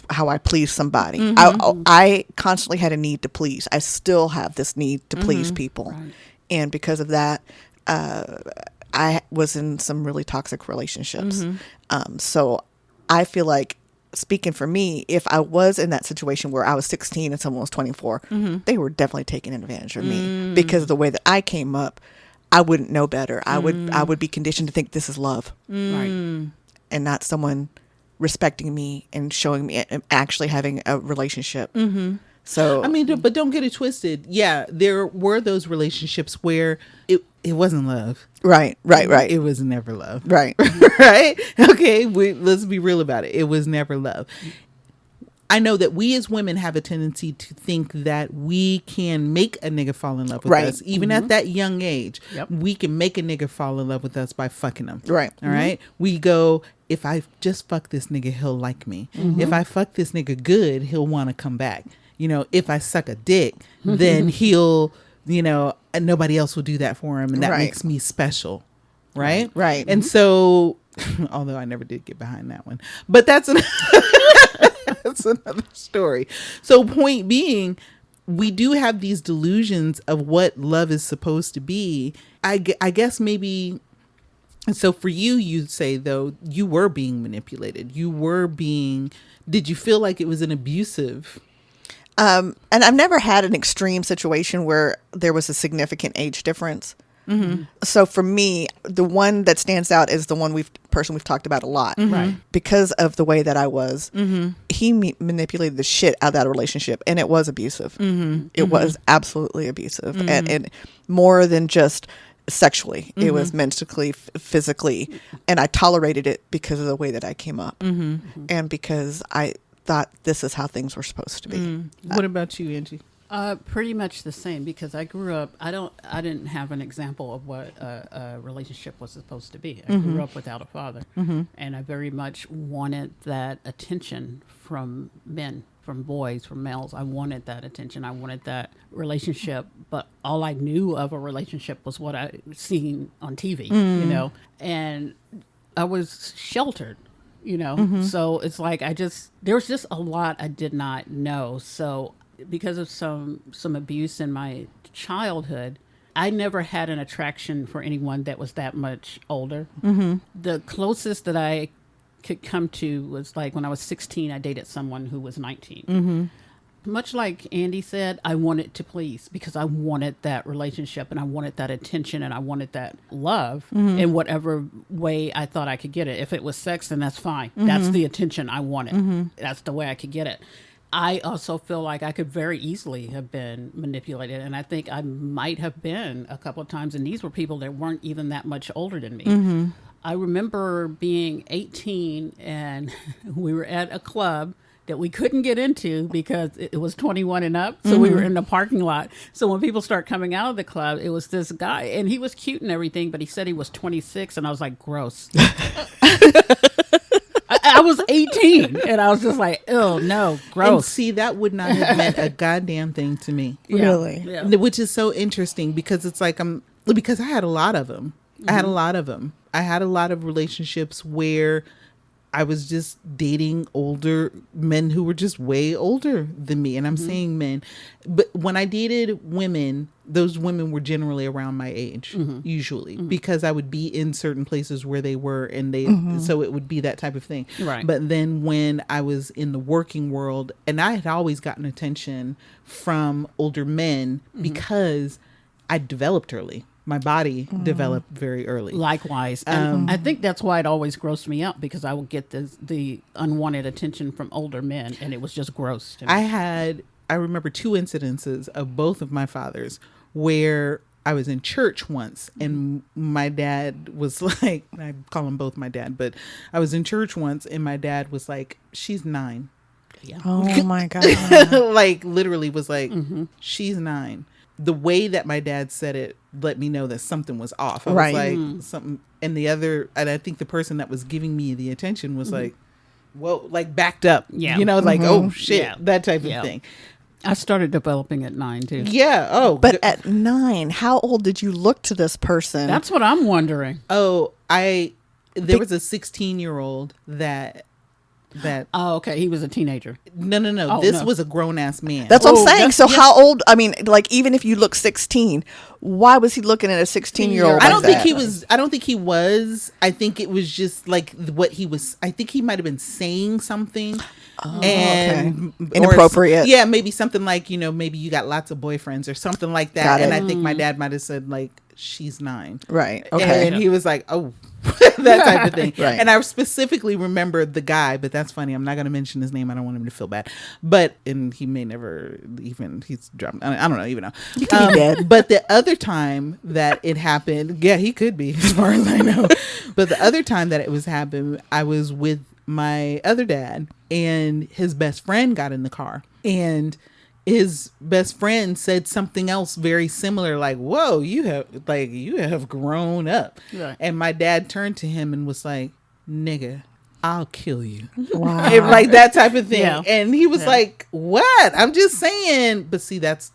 how I please somebody. I constantly had a need to please. I still have this need to please people. Right. And because of that, I was in some really toxic relationships. So I feel like, speaking for me, if I was in that situation where I was 16 and someone was 24, they were definitely taking advantage of me because of the way that I came up. I wouldn't know better. I would be conditioned to think this is love, Right. and not someone respecting me and showing me and actually having a relationship. So I mean, but don't get it twisted. Yeah, there were those relationships where it wasn't love. Right. It was never love. Right. Right. Okay. Let's be real about it. It was never love. I know that we as women have a tendency to think that we can make a nigga fall in love with us. Even at that young age, we can make a nigga fall in love with us by fucking him. Right. All right. We go, if I just fuck this nigga, he'll like me. If I fuck this nigga good, he'll want to come back. You know, if I suck a dick, then he'll, and nobody else will do that for him. And that makes me special. Right. Right. And so, although I never did get behind that one, but that's that's another story. So point being, we do have these delusions of what love is supposed to be. I guess maybe. So for you, you'd say, though, you were being manipulated. Did you feel like it was an abusive? And I've never had an extreme situation where there was a significant age difference. So for me, the one that stands out is the one we've talked about a lot, Right. because of the way that I was. He manipulated the shit out of that relationship, and it was abusive. It was absolutely abusive, and more than just sexually. It was mentally, physically, and I tolerated it because of the way that I came up, and because I thought this is how things were supposed to be. What about you, Angie? Pretty much the same, because I grew up. I didn't have an example of what a relationship was supposed to be. I grew up without a father, and I very much wanted that attention from men, from boys, from males. I wanted that attention. I wanted that relationship, but all I knew of a relationship was what I seen on TV, you know, and I was sheltered. You know, so it's like there was just a lot I did not know. So because of some abuse in my childhood, I never had an attraction for anyone that was that much older. The closest that I could come to was like when I was 16, I dated someone who was 19. Much like Andi said, I wanted to please because I wanted that relationship and I wanted that attention and I wanted that love in whatever way I thought I could get it. If it was sex, then that's fine. That's the attention I wanted. That's the way I could get it. I also feel like I could very easily have been manipulated, and I think I might have been a couple of times, and these were people that weren't even that much older than me. I remember being 18 and we were at a club that we couldn't get into because it was 21 and up. So we were in the parking lot. So when people start coming out of the club, it was this guy, and he was cute and everything, but he said he was 26, and I was like, gross. I was 18, and I was just like, oh, no, gross. And see, that would not have meant a goddamn thing to me. Really? Yeah. Which is so interesting because it's like, because I had a lot of them. I had a lot of them. I had a lot of relationships where I was just dating older men who were just way older than me. And I'm saying men. But when I dated women, those women were generally around my age, usually, because I would be in certain places where they were, and so it would be that type of thing. Right. But then when I was in the working world, and I had always gotten attention from older men because I developed early. My body developed very early. Likewise. And I think that's why it always grossed me out, because I would get the unwanted attention from older men, and it was just gross to me. I remember 2 incidences of both of my fathers where I was in church once, and my dad was like, I call them both my dad, but I was in church once and my dad was like, she's 9. Yeah. Oh my God. Like literally was like, she's 9. The way that my dad said it let me know that something was off. I was like, something. And I think the person that was giving me the attention was like, whoa, like backed up. Yeah. You know, like, oh shit, Yeah. that type of thing. I started developing at 9 too. Yeah. Oh, But at 9, how old did you look to this person? That's what I'm wondering. oh, there was a 16-year-old that. Oh, okay. He was a teenager. No. Oh, This no. was a grown ass man. That's what I'm saying. that's- So how old? I mean, like, even if you look 16, why was he looking at a 16-year-old? I don't think he was. I don't think he was. I think it was just like what he was. I think he might have been saying something. And okay. Inappropriate. Yeah, maybe something like, maybe you got lots of boyfriends or something like that. Got it. And I think my dad might have said like, she's 9. Right. Okay. And he was like, oh, that type of thing. Right. And I specifically remember the guy, but that's funny. I'm not going to mention his name. I don't want him to feel bad. And he may never even, he's dropped. I don't know, even know. He could be dead. But the other time that it happened, yeah, he could be, as far as I know. But the other time that it was happening, I was with my other dad, and his best friend got in the car, and his best friend said something else very similar, like, whoa, you have grown up. Right. And my dad turned to him and was like, nigga, I'll kill you. Wow. And like that type of thing. Yeah. And he was like, what? I'm just saying. But see, that's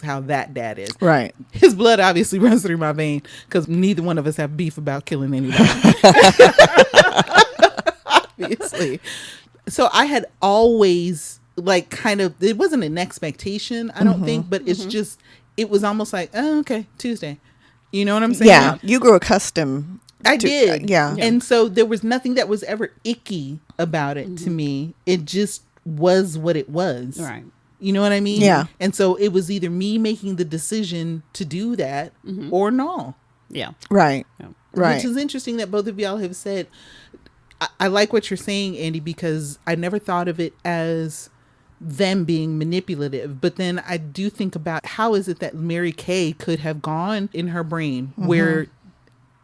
how that dad is. Right. His blood obviously runs through my vein because neither one of us have beef about killing anybody. Obviously. So I had always like kind of, it wasn't an expectation, I don't think, but it's just, it was almost like, oh, okay, Tuesday. You know what I'm saying? Yeah. You grew accustomed. I did. Yeah. And so there was nothing that was ever icky about it to me. It just was what it was. Right. You know what I mean? Yeah. And so it was either me making the decision to do that or no. Yeah. Right. Yeah. Right. Which is interesting that both of y'all have said. I like what you're saying, Andi, because I never thought of it as them being manipulative. But then I do think about how is it that Mary Kay could have gone in her brain where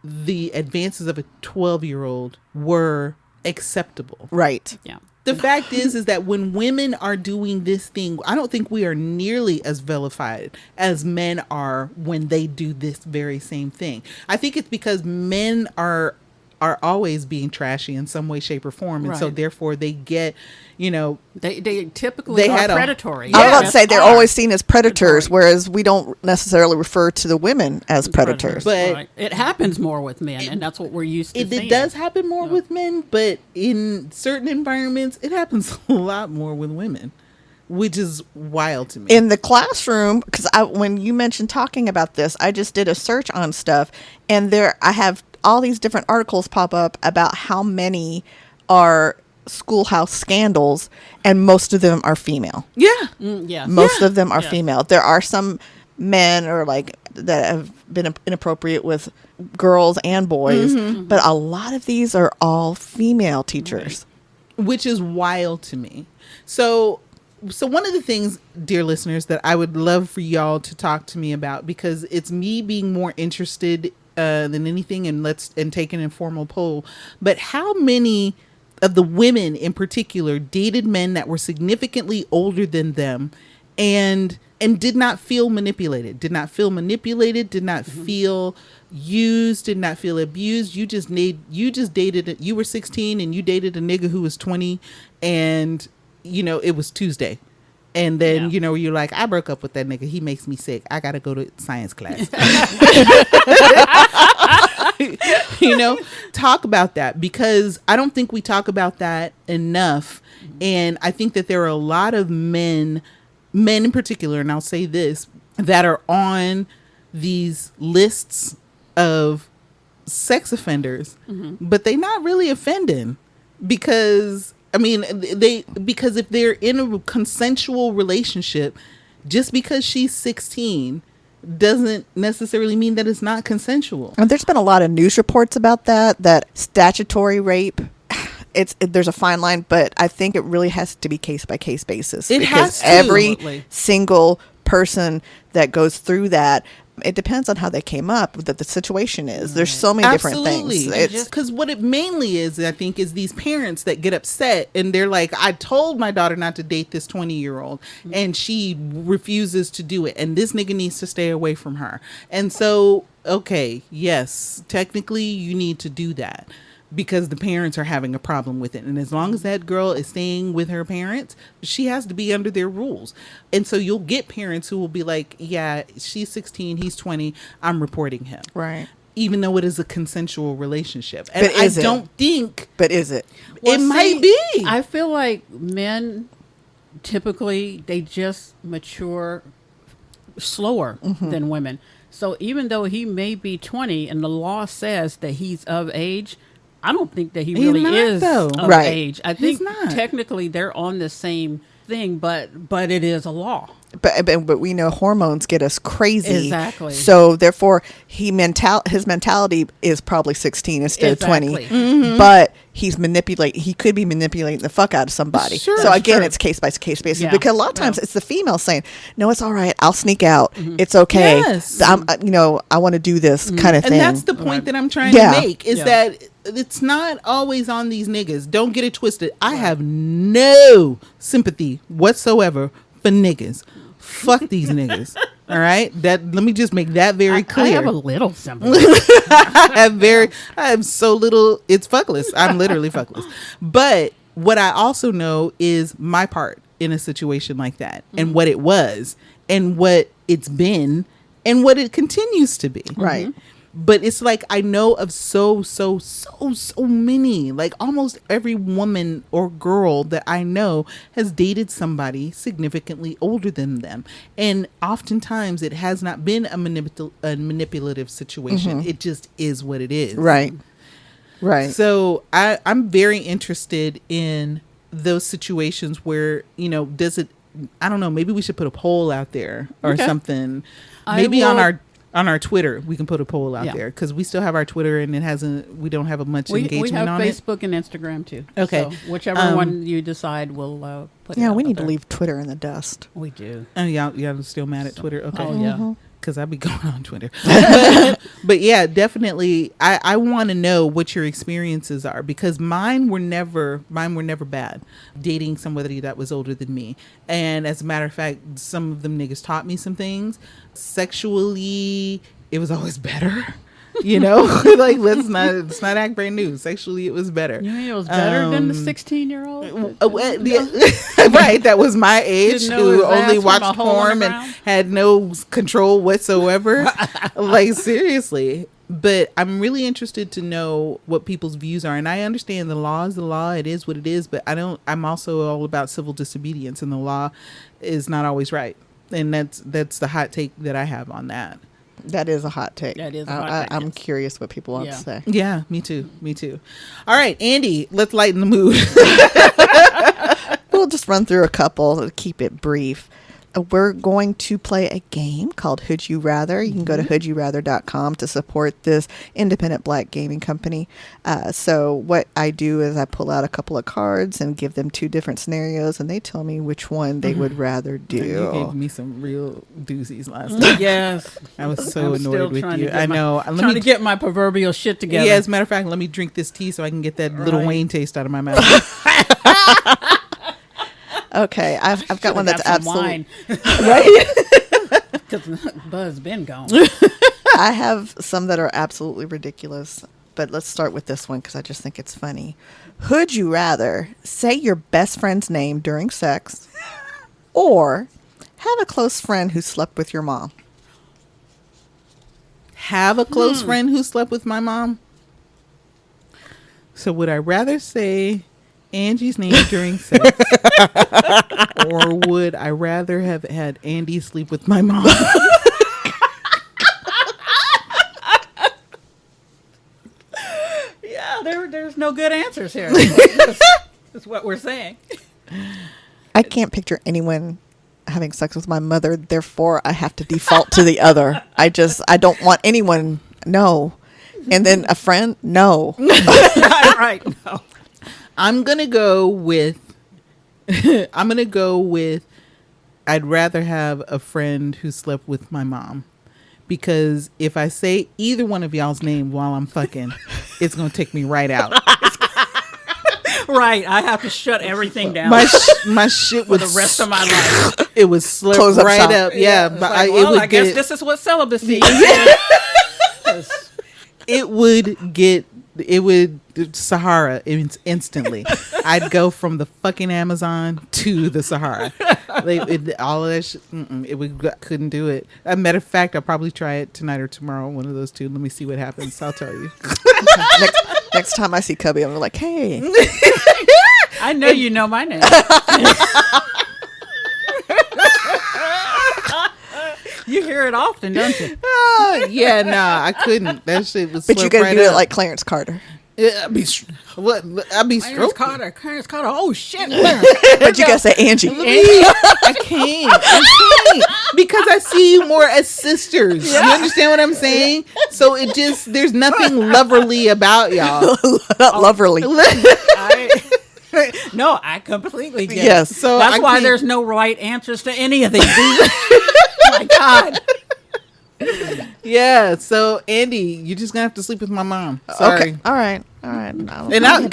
the advances of a 12-year-old were acceptable. Right. Yeah. The fact is that when women are doing this thing, I don't think we are nearly as vilified as men are when they do this very same thing. I think it's because men are always being trashy in some way, shape, or form. And so Right. therefore they get, They typically are predatory. I was about to Yes, say they're are. always seen as predators, Predatory. whereas we don't necessarily refer to the women as predators. But- Right. It happens more with men, and that's what we're used to seeing. it does happen more with men, but in certain environments, it happens a lot more with women, which is wild to me. In the classroom, because when you mentioned talking about this, I just did a search on stuff, and I have all these different articles pop up about how many are schoolhouse scandals, and most of them are female. Yeah. Yeah. Most of them are Yeah. female. There are some men or that have been inappropriate with girls and boys, but a lot of these are all female teachers. Which is wild to me. So one of the things, dear listeners, that I would love for y'all to talk to me about, because it's me being more interested than anything, and take an informal poll. But how many of the women in particular dated men that were significantly older than them and did not feel manipulated, did not feel used, did not feel abused? You just dated, you were 16 and you dated a nigga who was 20, and it was Tuesday. And then, you're like, I broke up with that nigga. He makes me sick. I got to go to science class. Talk about that, because I don't think we talk about that enough. And I think that there are a lot of men in particular, and I'll say this, that are on these lists of sex offenders, but they not really offending because... because if they're in a consensual relationship, just because she's 16 doesn't necessarily mean that it's not consensual. And there's been a lot of news reports about that statutory rape. There's a fine line, but I think it really has to be case by case basis. It has to. Every Absolutely. single person that goes through that, it depends on how they came up, that the situation is. There's so many different things. It's Because what it mainly is, I think, is these parents that get upset and they're like, I told my daughter not to date this 20-year-old and she refuses to do it. And this nigga needs to stay away from her. And so, okay, yes, technically you need to do that because the parents are having a problem with it. And as long as that girl is staying with her parents, she has to be under their rules. And so you'll get parents who will be like, yeah, she's 16, he's 20, I'm reporting him. right. Even though it is a consensual relationship. And But is I it? don't think But is it? it might be. I feel like men typically they just mature slower than women. So even though he may be 20 and the law says that he's of age, I don't think that he He's really not, is though. of Right. age. I He's think not. technically they're on the same thing, but it is a law. But we know hormones get us crazy. Exactly. So therefore, his mentality is probably 16 instead Exactly. of 20. But he could be manipulating the fuck out of somebody. Sure, so again, sure. it's case by case basis. Yeah. Because a lot of times Yeah. it's the female saying, "No, it's all right. I'll sneak out. It's okay. Yes. I want to do this kind of thing." And that's the point that I'm trying Yeah. to make is Yeah. that it's not always on these niggas. Don't get it twisted. I have no sympathy whatsoever for niggas. Fuck these niggas. All right? Let me just make that very clear. I have a little sympathy. I have so little, it's fuckless. I'm literally fuckless. But what I also know is my part in a situation like that and what it was and what it's been and what it continues to be. Right. But it's like I know of so many, like almost every woman or girl that I know has dated somebody significantly older than them. And oftentimes it has not been a manipulative situation. It just is what it is. Right. Right. So I'm very interested in those situations where, does it I don't know, maybe we should put a poll out there or something. I Maybe will- on our Twitter, we can put a poll out there because we still have our Twitter and we don't have much engagement we have on it. Facebook and Instagram too. Okay. So whichever one you decide, we'll put it Yeah, out we need to there. leave Twitter in the dust. We do. Oh, y'all still mad at Twitter? Okay. Oh, yeah. Because I be going on Twitter. But yeah, definitely. I want to know what your experiences are because mine were never bad. Dating somebody that was older than me. And as a matter of fact, some of them niggas taught me some things. Sexually, it was always better. Like let's not act brand new. Sexually, it was better. You mean it was better than the 16-year-old? Right, that was my age, Didn't know who his ass only from watched a hole in porn the and ground? had no control whatsoever. Like seriously. But I'm really interested to know what people's views are, and I understand the law is the law. It is what it is. But I'm also all about civil disobedience, and the law is not always right. And that's the hot take that I have on that. That is a hot take. That is a hot take, I'm yes. curious what people want Yeah. to say. Yeah, me too. All right, Andi, let's lighten the mood. We'll just run through a couple to keep it brief. We're going to play a game called Hood You Rather. You can go to hoodyourather.com to support this independent Black gaming company. So what I do is I pull out a couple of cards and give them 2 different scenarios, and they tell me which one they would rather do. You gave me some real doozies last time. Yes. I was so I'm still annoyed with trying to you. get I my- know. Trying to get my proverbial shit together. Yeah, as a matter of fact, let me drink this tea so I can get that little Right. Wayne taste out of my mouth. Okay, I've got one that's absolutely right. Because Buzz been gone. I have some that are absolutely ridiculous, but let's start with this one because I just think it's funny. Would you rather say your best friend's name during sex or have a close friend who slept with your mom? Have a close friend who slept with my mom? So would I rather say Angie's name during sex or would I rather have had Andi sleep with my mom? Yeah, there's no good answers here. That's what we're saying. I can't picture anyone having sex with my mother, therefore I have to default to the other. I don't want anyone, no. And then a friend, no. Right. No. I'm going to go with I'd rather have a friend who slept with my mom. Because if I say either one of y'all's name while I'm fucking, it's going to take me right out. Right. I have to shut everything down My shit for would the rest of my life. it would slip Close up right shop. up. Yeah, It's but like, it well, would I guess get this is what celibacy is. it would Sahara instantly. I'd go from the fucking Amazon to the Sahara. All of that shit, couldn't do it. As a matter of fact, I'll probably try it tonight or tomorrow, one of those two. Let me see what happens. I'll tell you. Next time I see Cubby, I'm like, hey. I know you know my name. You hear it often, don't you? Yeah, nah, I couldn't. That shit was. But you gotta do it like Clarence Carter. Yeah, I'd be stroking. Clarence Carter. Oh shit! But you gotta say Angie. I can't because I see you more as sisters. You understand what I'm saying? So there's nothing loverly about y'all. Loverly. No, I completely get Yes. it. So That's I why can't- there's no right answers to any of these. My God. Yeah. So Andi, you're just gonna have to sleep with my mom. Sorry. Okay. All right. No,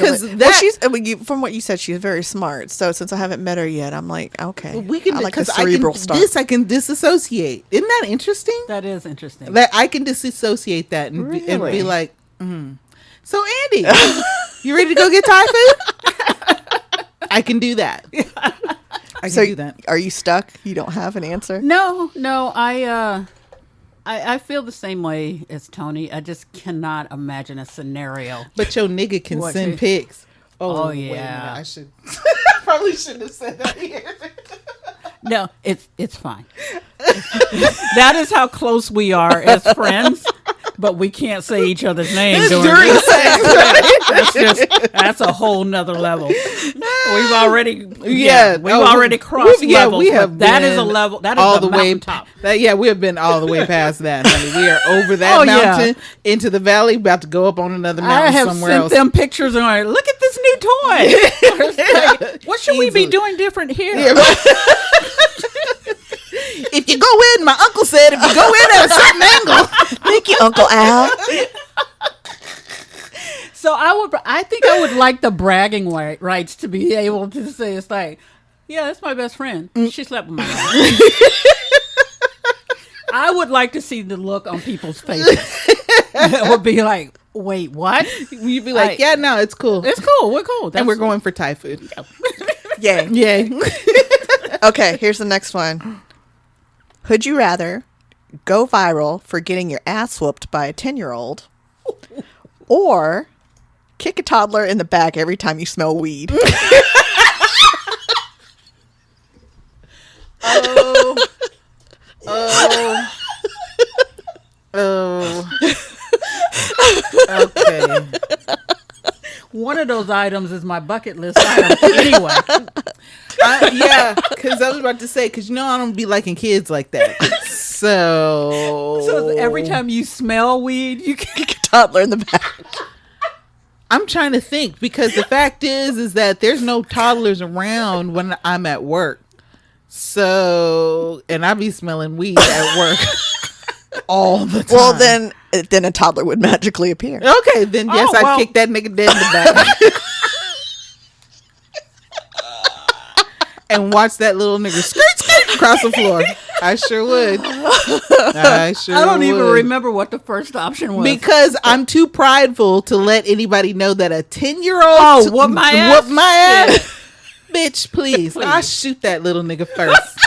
from what you said, she's very smart. So since I haven't met her yet, I'm like, okay. We can I like the because cerebral stuff. I can disassociate. Isn't that interesting? That is interesting. That I can disassociate that and be Really? like, So Andi, you ready to go get Thai food? I can do that. I can do that. Are you stuck? You don't have an answer? No, I feel the same way as Tony. I just cannot imagine a scenario. But your nigga can What, send see? pics. Oh, wait a minute, yeah. I should probably shouldn't have said that here. No, it's fine. That is how close we are as friends. but we can't say each other's names During during sex. that's a whole nother level. We've already crossed we levels. have That is a been level. That is all the way mountaintop. We have been all the way past that, honey. We are over that mountain into the valley, about to go up on another mountain I have somewhere sent else. them pictures and I'm like, look at this new toy. Like, what should we be doing different here? Yeah, if you go in, my uncle said, if you go in at a certain angle. Thank you, Uncle Al. So I think I would like the bragging rights to be able to say, it's like, yeah, that's my best friend. She slept with my mom. I would like to see the look on people's faces. It would be like, wait, what? You'd be like, yeah, no, it's cool. It's cool. We're cool. And we're going for Thai food. Yay. Yay. Okay, here's the next one. Would you rather go viral for getting your ass whooped by a 10-year-old or kick a toddler in the back every time you smell weed? Okay. One of those items is my bucket list item anyway. Yeah, because I was about to say, because I don't be liking kids like that. So every time you smell weed, you can Kick a toddler in the back. I'm trying to think, because the fact is that there's no toddlers around when I'm at work. So, and I be smelling weed at work all the time. Well, then a toddler would magically appear. Okay, then yes, I'd kick that nigga dead in the back. And watch that little nigga skirt across the floor. I sure would. I don't even remember what the first option was. Because I'm too prideful to let anybody know that a 10-year-old whoop my ass. Bitch, please. I'll shoot that little nigga first.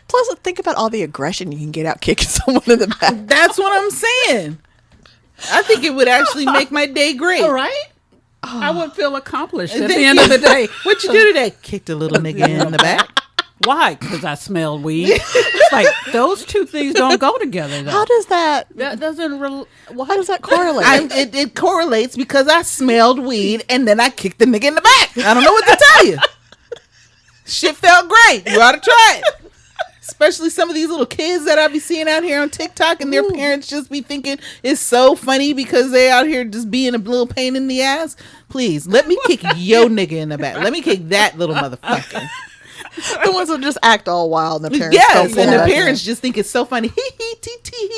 Plus, think about all the aggression you can get out kicking someone in the back. That's what I'm saying. I think it would actually make my day great. All right. I would feel accomplished at the end of the day. What you do today? Kicked a little nigga in the back. Why? Because I smelled weed. It's like those two things don't go together. Though. How does that? That doesn't. How does that correlate? It correlates because I smelled weed and then I kicked the nigga in the back. I don't know what to tell you. Shit felt great. You ought to try it. Especially some of these little kids that I be seeing out here on TikTok, and their parents just be thinking it's so funny because they out here just being a little pain in the ass. Please, let me kick yo nigga in the back. Let me kick that little motherfucker. The ones that just act all wild and the parents yes, and the parents just think it's so funny.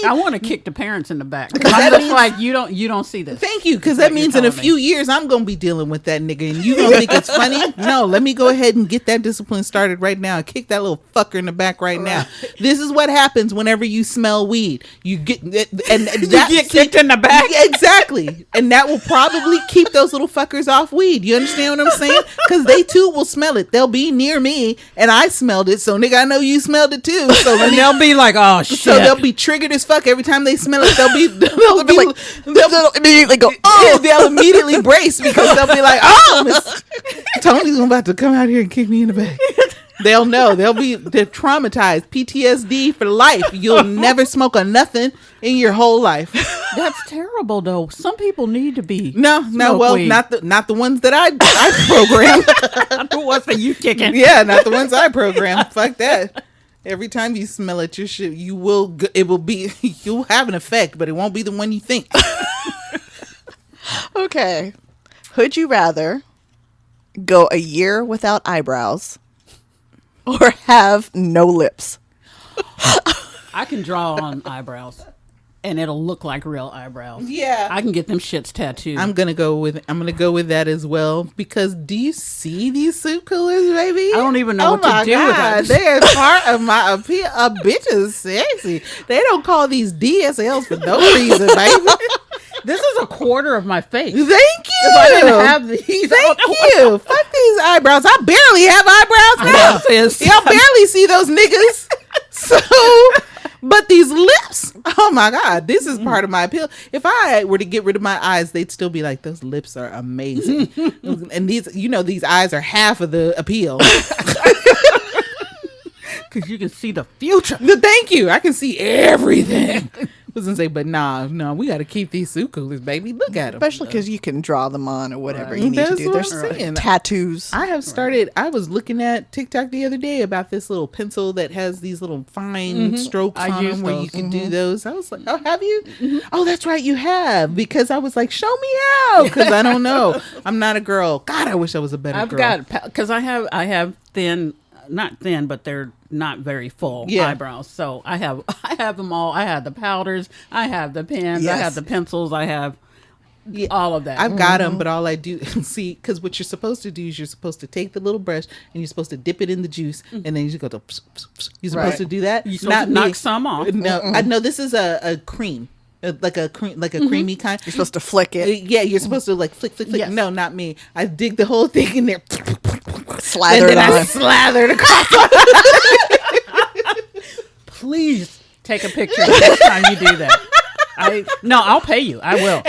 I want to kick the parents in the back because that looks like you don't see this. Thank you, because that means in a few years I'm gonna be dealing with that nigga, and you gonna think it's funny? No, let me go ahead and get that discipline started right now. Kick that little fucker in the back right now. This is what happens whenever you smell weed. You get you get kicked in the back. Exactly, and that will probably keep those little fuckers off weed. You understand what I'm saying? Because they too will smell it. They'll be near me. And I smelled it, so nigga, I know you smelled it too. So they'll be like, "Oh shit!" So they'll be triggered as fuck every time they smell it. They'll immediately go, "Oh!" They'll immediately brace because they'll be like, "Oh, Tony's about to come out here and kick me in the back." They'll know. They're traumatized. PTSD for life. You'll never smoke a nothing in your whole life. That's terrible, though. Some people need to be. Well, not the ones that I program. Not the ones that you kicking. Yeah, not the ones I program. Fuck that. Every time you smell it, your shit, you'll have an effect, but it won't be the one you think. Okay. Would you rather go a year without eyebrows or have no lips? I can draw on eyebrows, and it'll look like real eyebrows. Yeah, I can get them shits tattooed. I'm gonna go with that as well, because do you see these soup coolers, baby? I don't even know what to do with that. They're part of my appeal. A bitch is sexy. They don't call these DSLs for no reason, baby. This is a quarter of my face. Thank you. If I didn't have these, thank you. Fuck these eyebrows. I barely have eyebrows now. Y'all barely see those niggas. So, but these lips, oh my God, this is part of my appeal. If I were to get rid of my eyes, they'd still be like, those lips are amazing. And these eyes are half of the appeal. Because you can see the future. Thank you. I can see everything. was gonna say, but no, we got to keep these soup coolers, baby. Look at them. Especially because you can draw them on or whatever Right. you need to That's do. what There's I'm saying. tattoos. I have started. I was looking at TikTok the other day about this little pencil that has these little fine strokes I on use them where you those. can do those. I was like, oh, have you? Oh, that's right, you have. Because I was like, show me how. Because I don't know. I'm not a girl. God, I wish I was a better I've girl. got because I have thin, not thin, but they're not very full Yeah. eyebrows. So I have them all. I have the powders. I have the pens. I Yes. have the pencils. I have Yeah. all of that. I've got them, but all I do see, because what you're supposed to do is you're supposed to take the little brush and you're supposed to dip it in the juice, and then you just go to. You're supposed Right. to do that. You supposed to knock some off. No, I know this is a cream, like a cream, like a creamy kind. You're supposed to flick it, Yeah, you're supposed to like flick. Yes. No, not me. I dig the whole thing in there, slather and it then I on. slather it across. Please take a picture next time you do that. I'll pay you. I will.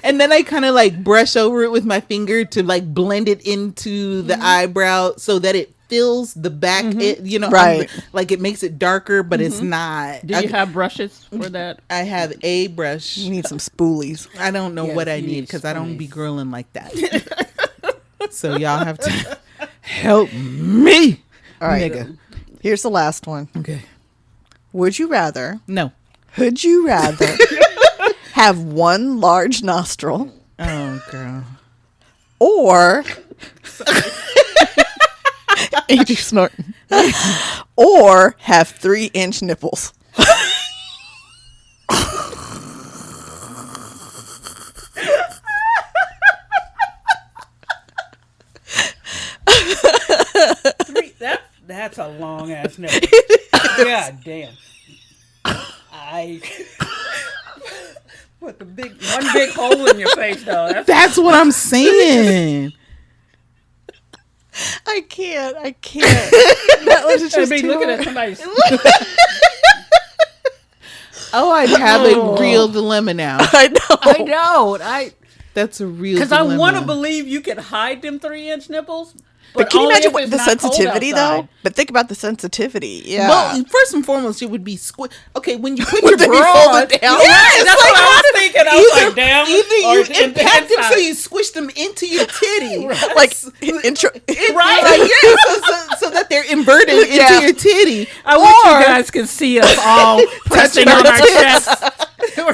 And then I kind of like brush over it with my finger to like blend it into the eyebrow so that it fills the back. It, Right. like it makes it darker, but it's not. Do you have brushes for that? I have a brush. You need some spoolies. I don't know Yes, what I you need need because I don't be spoolies. grilling like that. So y'all have to help me. All right. Nigga. Here's the last one. Okay. Would you rather? No. Would you rather have one large nostril Oh, girl. or Angie snorting, or have 3-inch nipples? That's a long ass nipple. God damn. I put one big hole in your face though. That's what I'm saying. I can't. That was just I'd be too looking hard. at somebody's. Oh, I'd have a real dilemma now. I know. I know. That's a real Because I dilemma. want to believe you can hide them 3-inch nipples. But can you only imagine if what it's the not cold sensitivity outside. though? But think about the sensitivity. Yeah. Well, first and foremost, it would be okay, when you put Would your they be bra folded on. down? Yeah, That's what I was thinking. I was like, down. Either or you in the impact them so inside. you squish them into your titty. like intro. Right? Like, yeah, so that they're inverted Yeah. into your titty. I wish you guys could see us all pressing on our chests.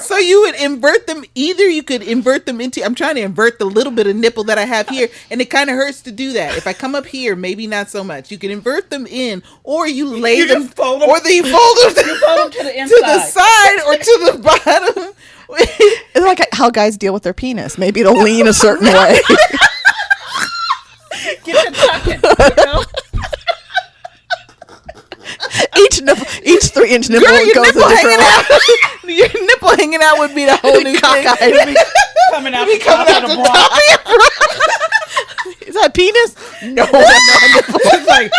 So you would invert them. Either you could invert them into. I'm trying to invert the little bit of nipple that I have here, and it kind of hurts to do that. If I come up here, maybe not so much. You can invert them in, or you lay You them, just fold them. or you fold them Fold them to the to inside. the side or to the bottom. It's like how guys deal with their penis. Maybe it'll lean a certain way. Get your tucking. You know? Each 3-inch nipple Girl, your goes a nipple different hanging way. out. Your nipple hanging out would be the whole new thing. Cockeyed. Coming out, Coming out of the the bra. top of your bra. Is that penis? No, that's not a nipple. It's like,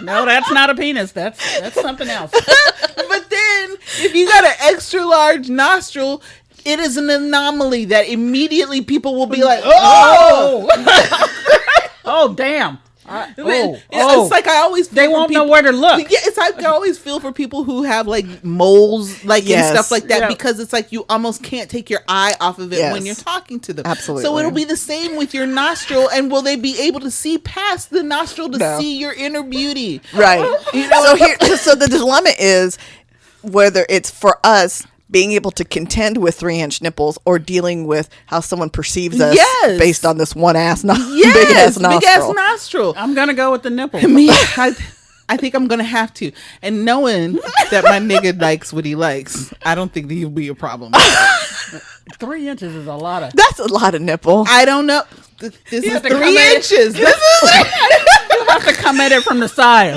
no, that's not a penis. That's something else. But then, if you got an extra large nostril, it is an anomaly that immediately people will be like, "Oh, Oh, damn. It's like I always feel They for won't know people- where to look. Yeah, it's like I always feel for people who have like moles, like Yes. and stuff like that, Yeah. because it's like you almost can't take your eye off of it Yes. when you're talking to them. Absolutely. So it'll be the same with your nostril, and will they be able to see past the nostril to No. see your inner beauty? Right. So the dilemma is whether it's for us being able to contend with 3-inch nipples or dealing with how someone perceives us Yes. based on this one ass, big Yes, ass nostril. nostril. I'm going to go with the nipple. Me, I think I'm gonna have to. And knowing that my nigga likes what he likes, I don't think he'll be a problem. 3 inches is a lot of. That's a lot of nipple. I don't know. This is have to 3 come at inches. This is You have to come at it from the side.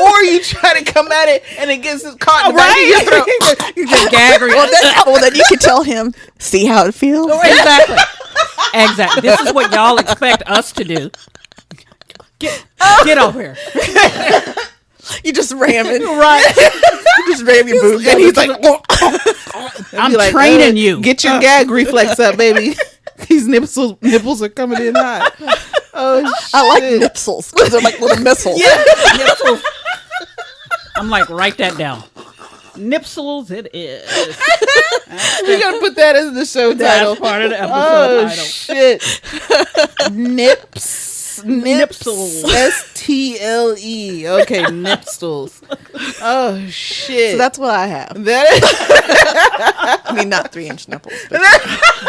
or you try to come at it and it gets caught in the back of your throat. You just gag or Well, then you can tell him, see how it feels. Exactly. Exactly. This is what y'all expect us to do. Get over here. You just ram it. Right. You just ram your boob. And he's like, I'm be like, training you. Get your gag reflex up, baby. These nipples are coming in hot. I like nipsules because they're like little missiles. Yeah. Nipsules. I'm like, write that down. Nipsules, it is. We gotta put that as the show title. That's part of the episode title. Shit. Nipsules. STLE. Okay, Nipsules. Oh shit. So that's what I have. I mean, not 3-inch nipples. But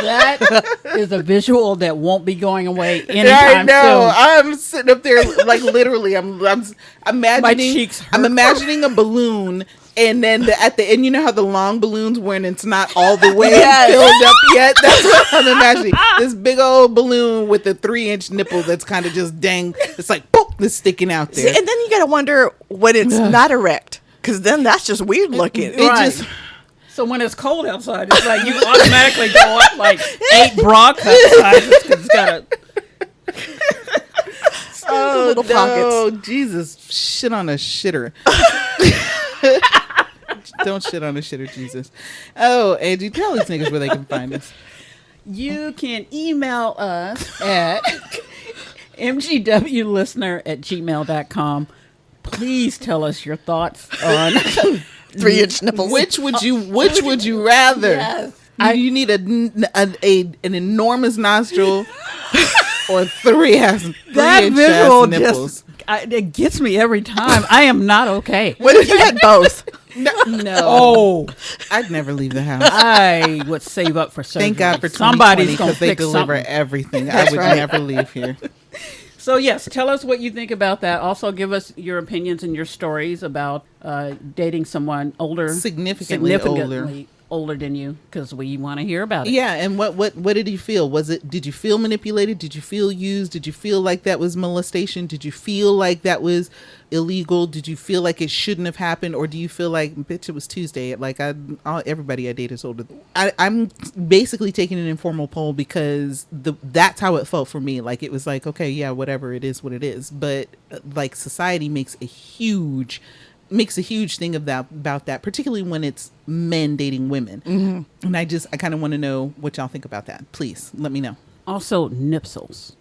That is a visual that won't be going away I anytime know. soon. I'm sitting up there like literally. I'm imagining. My cheeks hurt. I'm imagining a balloon. And then at the end, you know how the long balloons when it's not all the way filled up yet? That's what I'm imagining. This big old balloon with a 3-inch nipple that's kind of just dang. It's like, boop, it's sticking out there. and then you got to wonder when it's not erect. Because then that's just weird looking. It just... So when it's cold outside, it's like you automatically go up like 8 bra cut sizes because it's got a... little pockets. Oh, Jesus. Shit on a shitter. Don't shit on a shitter, Jesus. Oh, Angie, tell these niggas where they can find us. You can email us at mgwlistener@gmail.com. Please tell us your thoughts on 3-inch nipples. Which would you rather? Yes. You need an enormous nostril or 3-inch that visual nipples. just it gets me every time. I am not okay. What if you had both? No. Oh, I'd never leave the house. I would save up for surgery. Thank God for somebody's going because to they fix deliver something. everything. I That's would right. never leave here. So yes, tell us what you think about that. Also, give us your opinions and your stories about dating someone older, Significantly older than you, because we want to hear about it. Yeah, and what did you feel? Did you feel manipulated? Did you feel used? Did you feel like that was molestation? Did you feel like that was illegal? Did you feel like it shouldn't have happened? Or do you feel like, bitch, it was Tuesday? Like everybody I date is older. I'm basically taking an informal poll because that's how it felt for me. Like it was like, okay, yeah, whatever, it is what it is. But like society makes a huge thing about that, particularly when it's men dating women. Mm-hmm. And I kind of want to know what y'all think about that. Please let me know. Also, nipsules.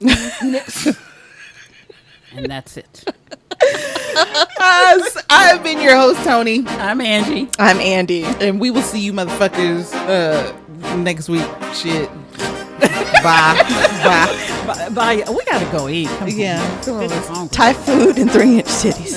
And that's it. I've been your host, Tony. I'm Angie. I'm Andi. And we will see you motherfuckers next week. Shit. Bye. Bye. We gotta go eat. Come on. Yeah. It's hungry. Thai food and 3-inch titties.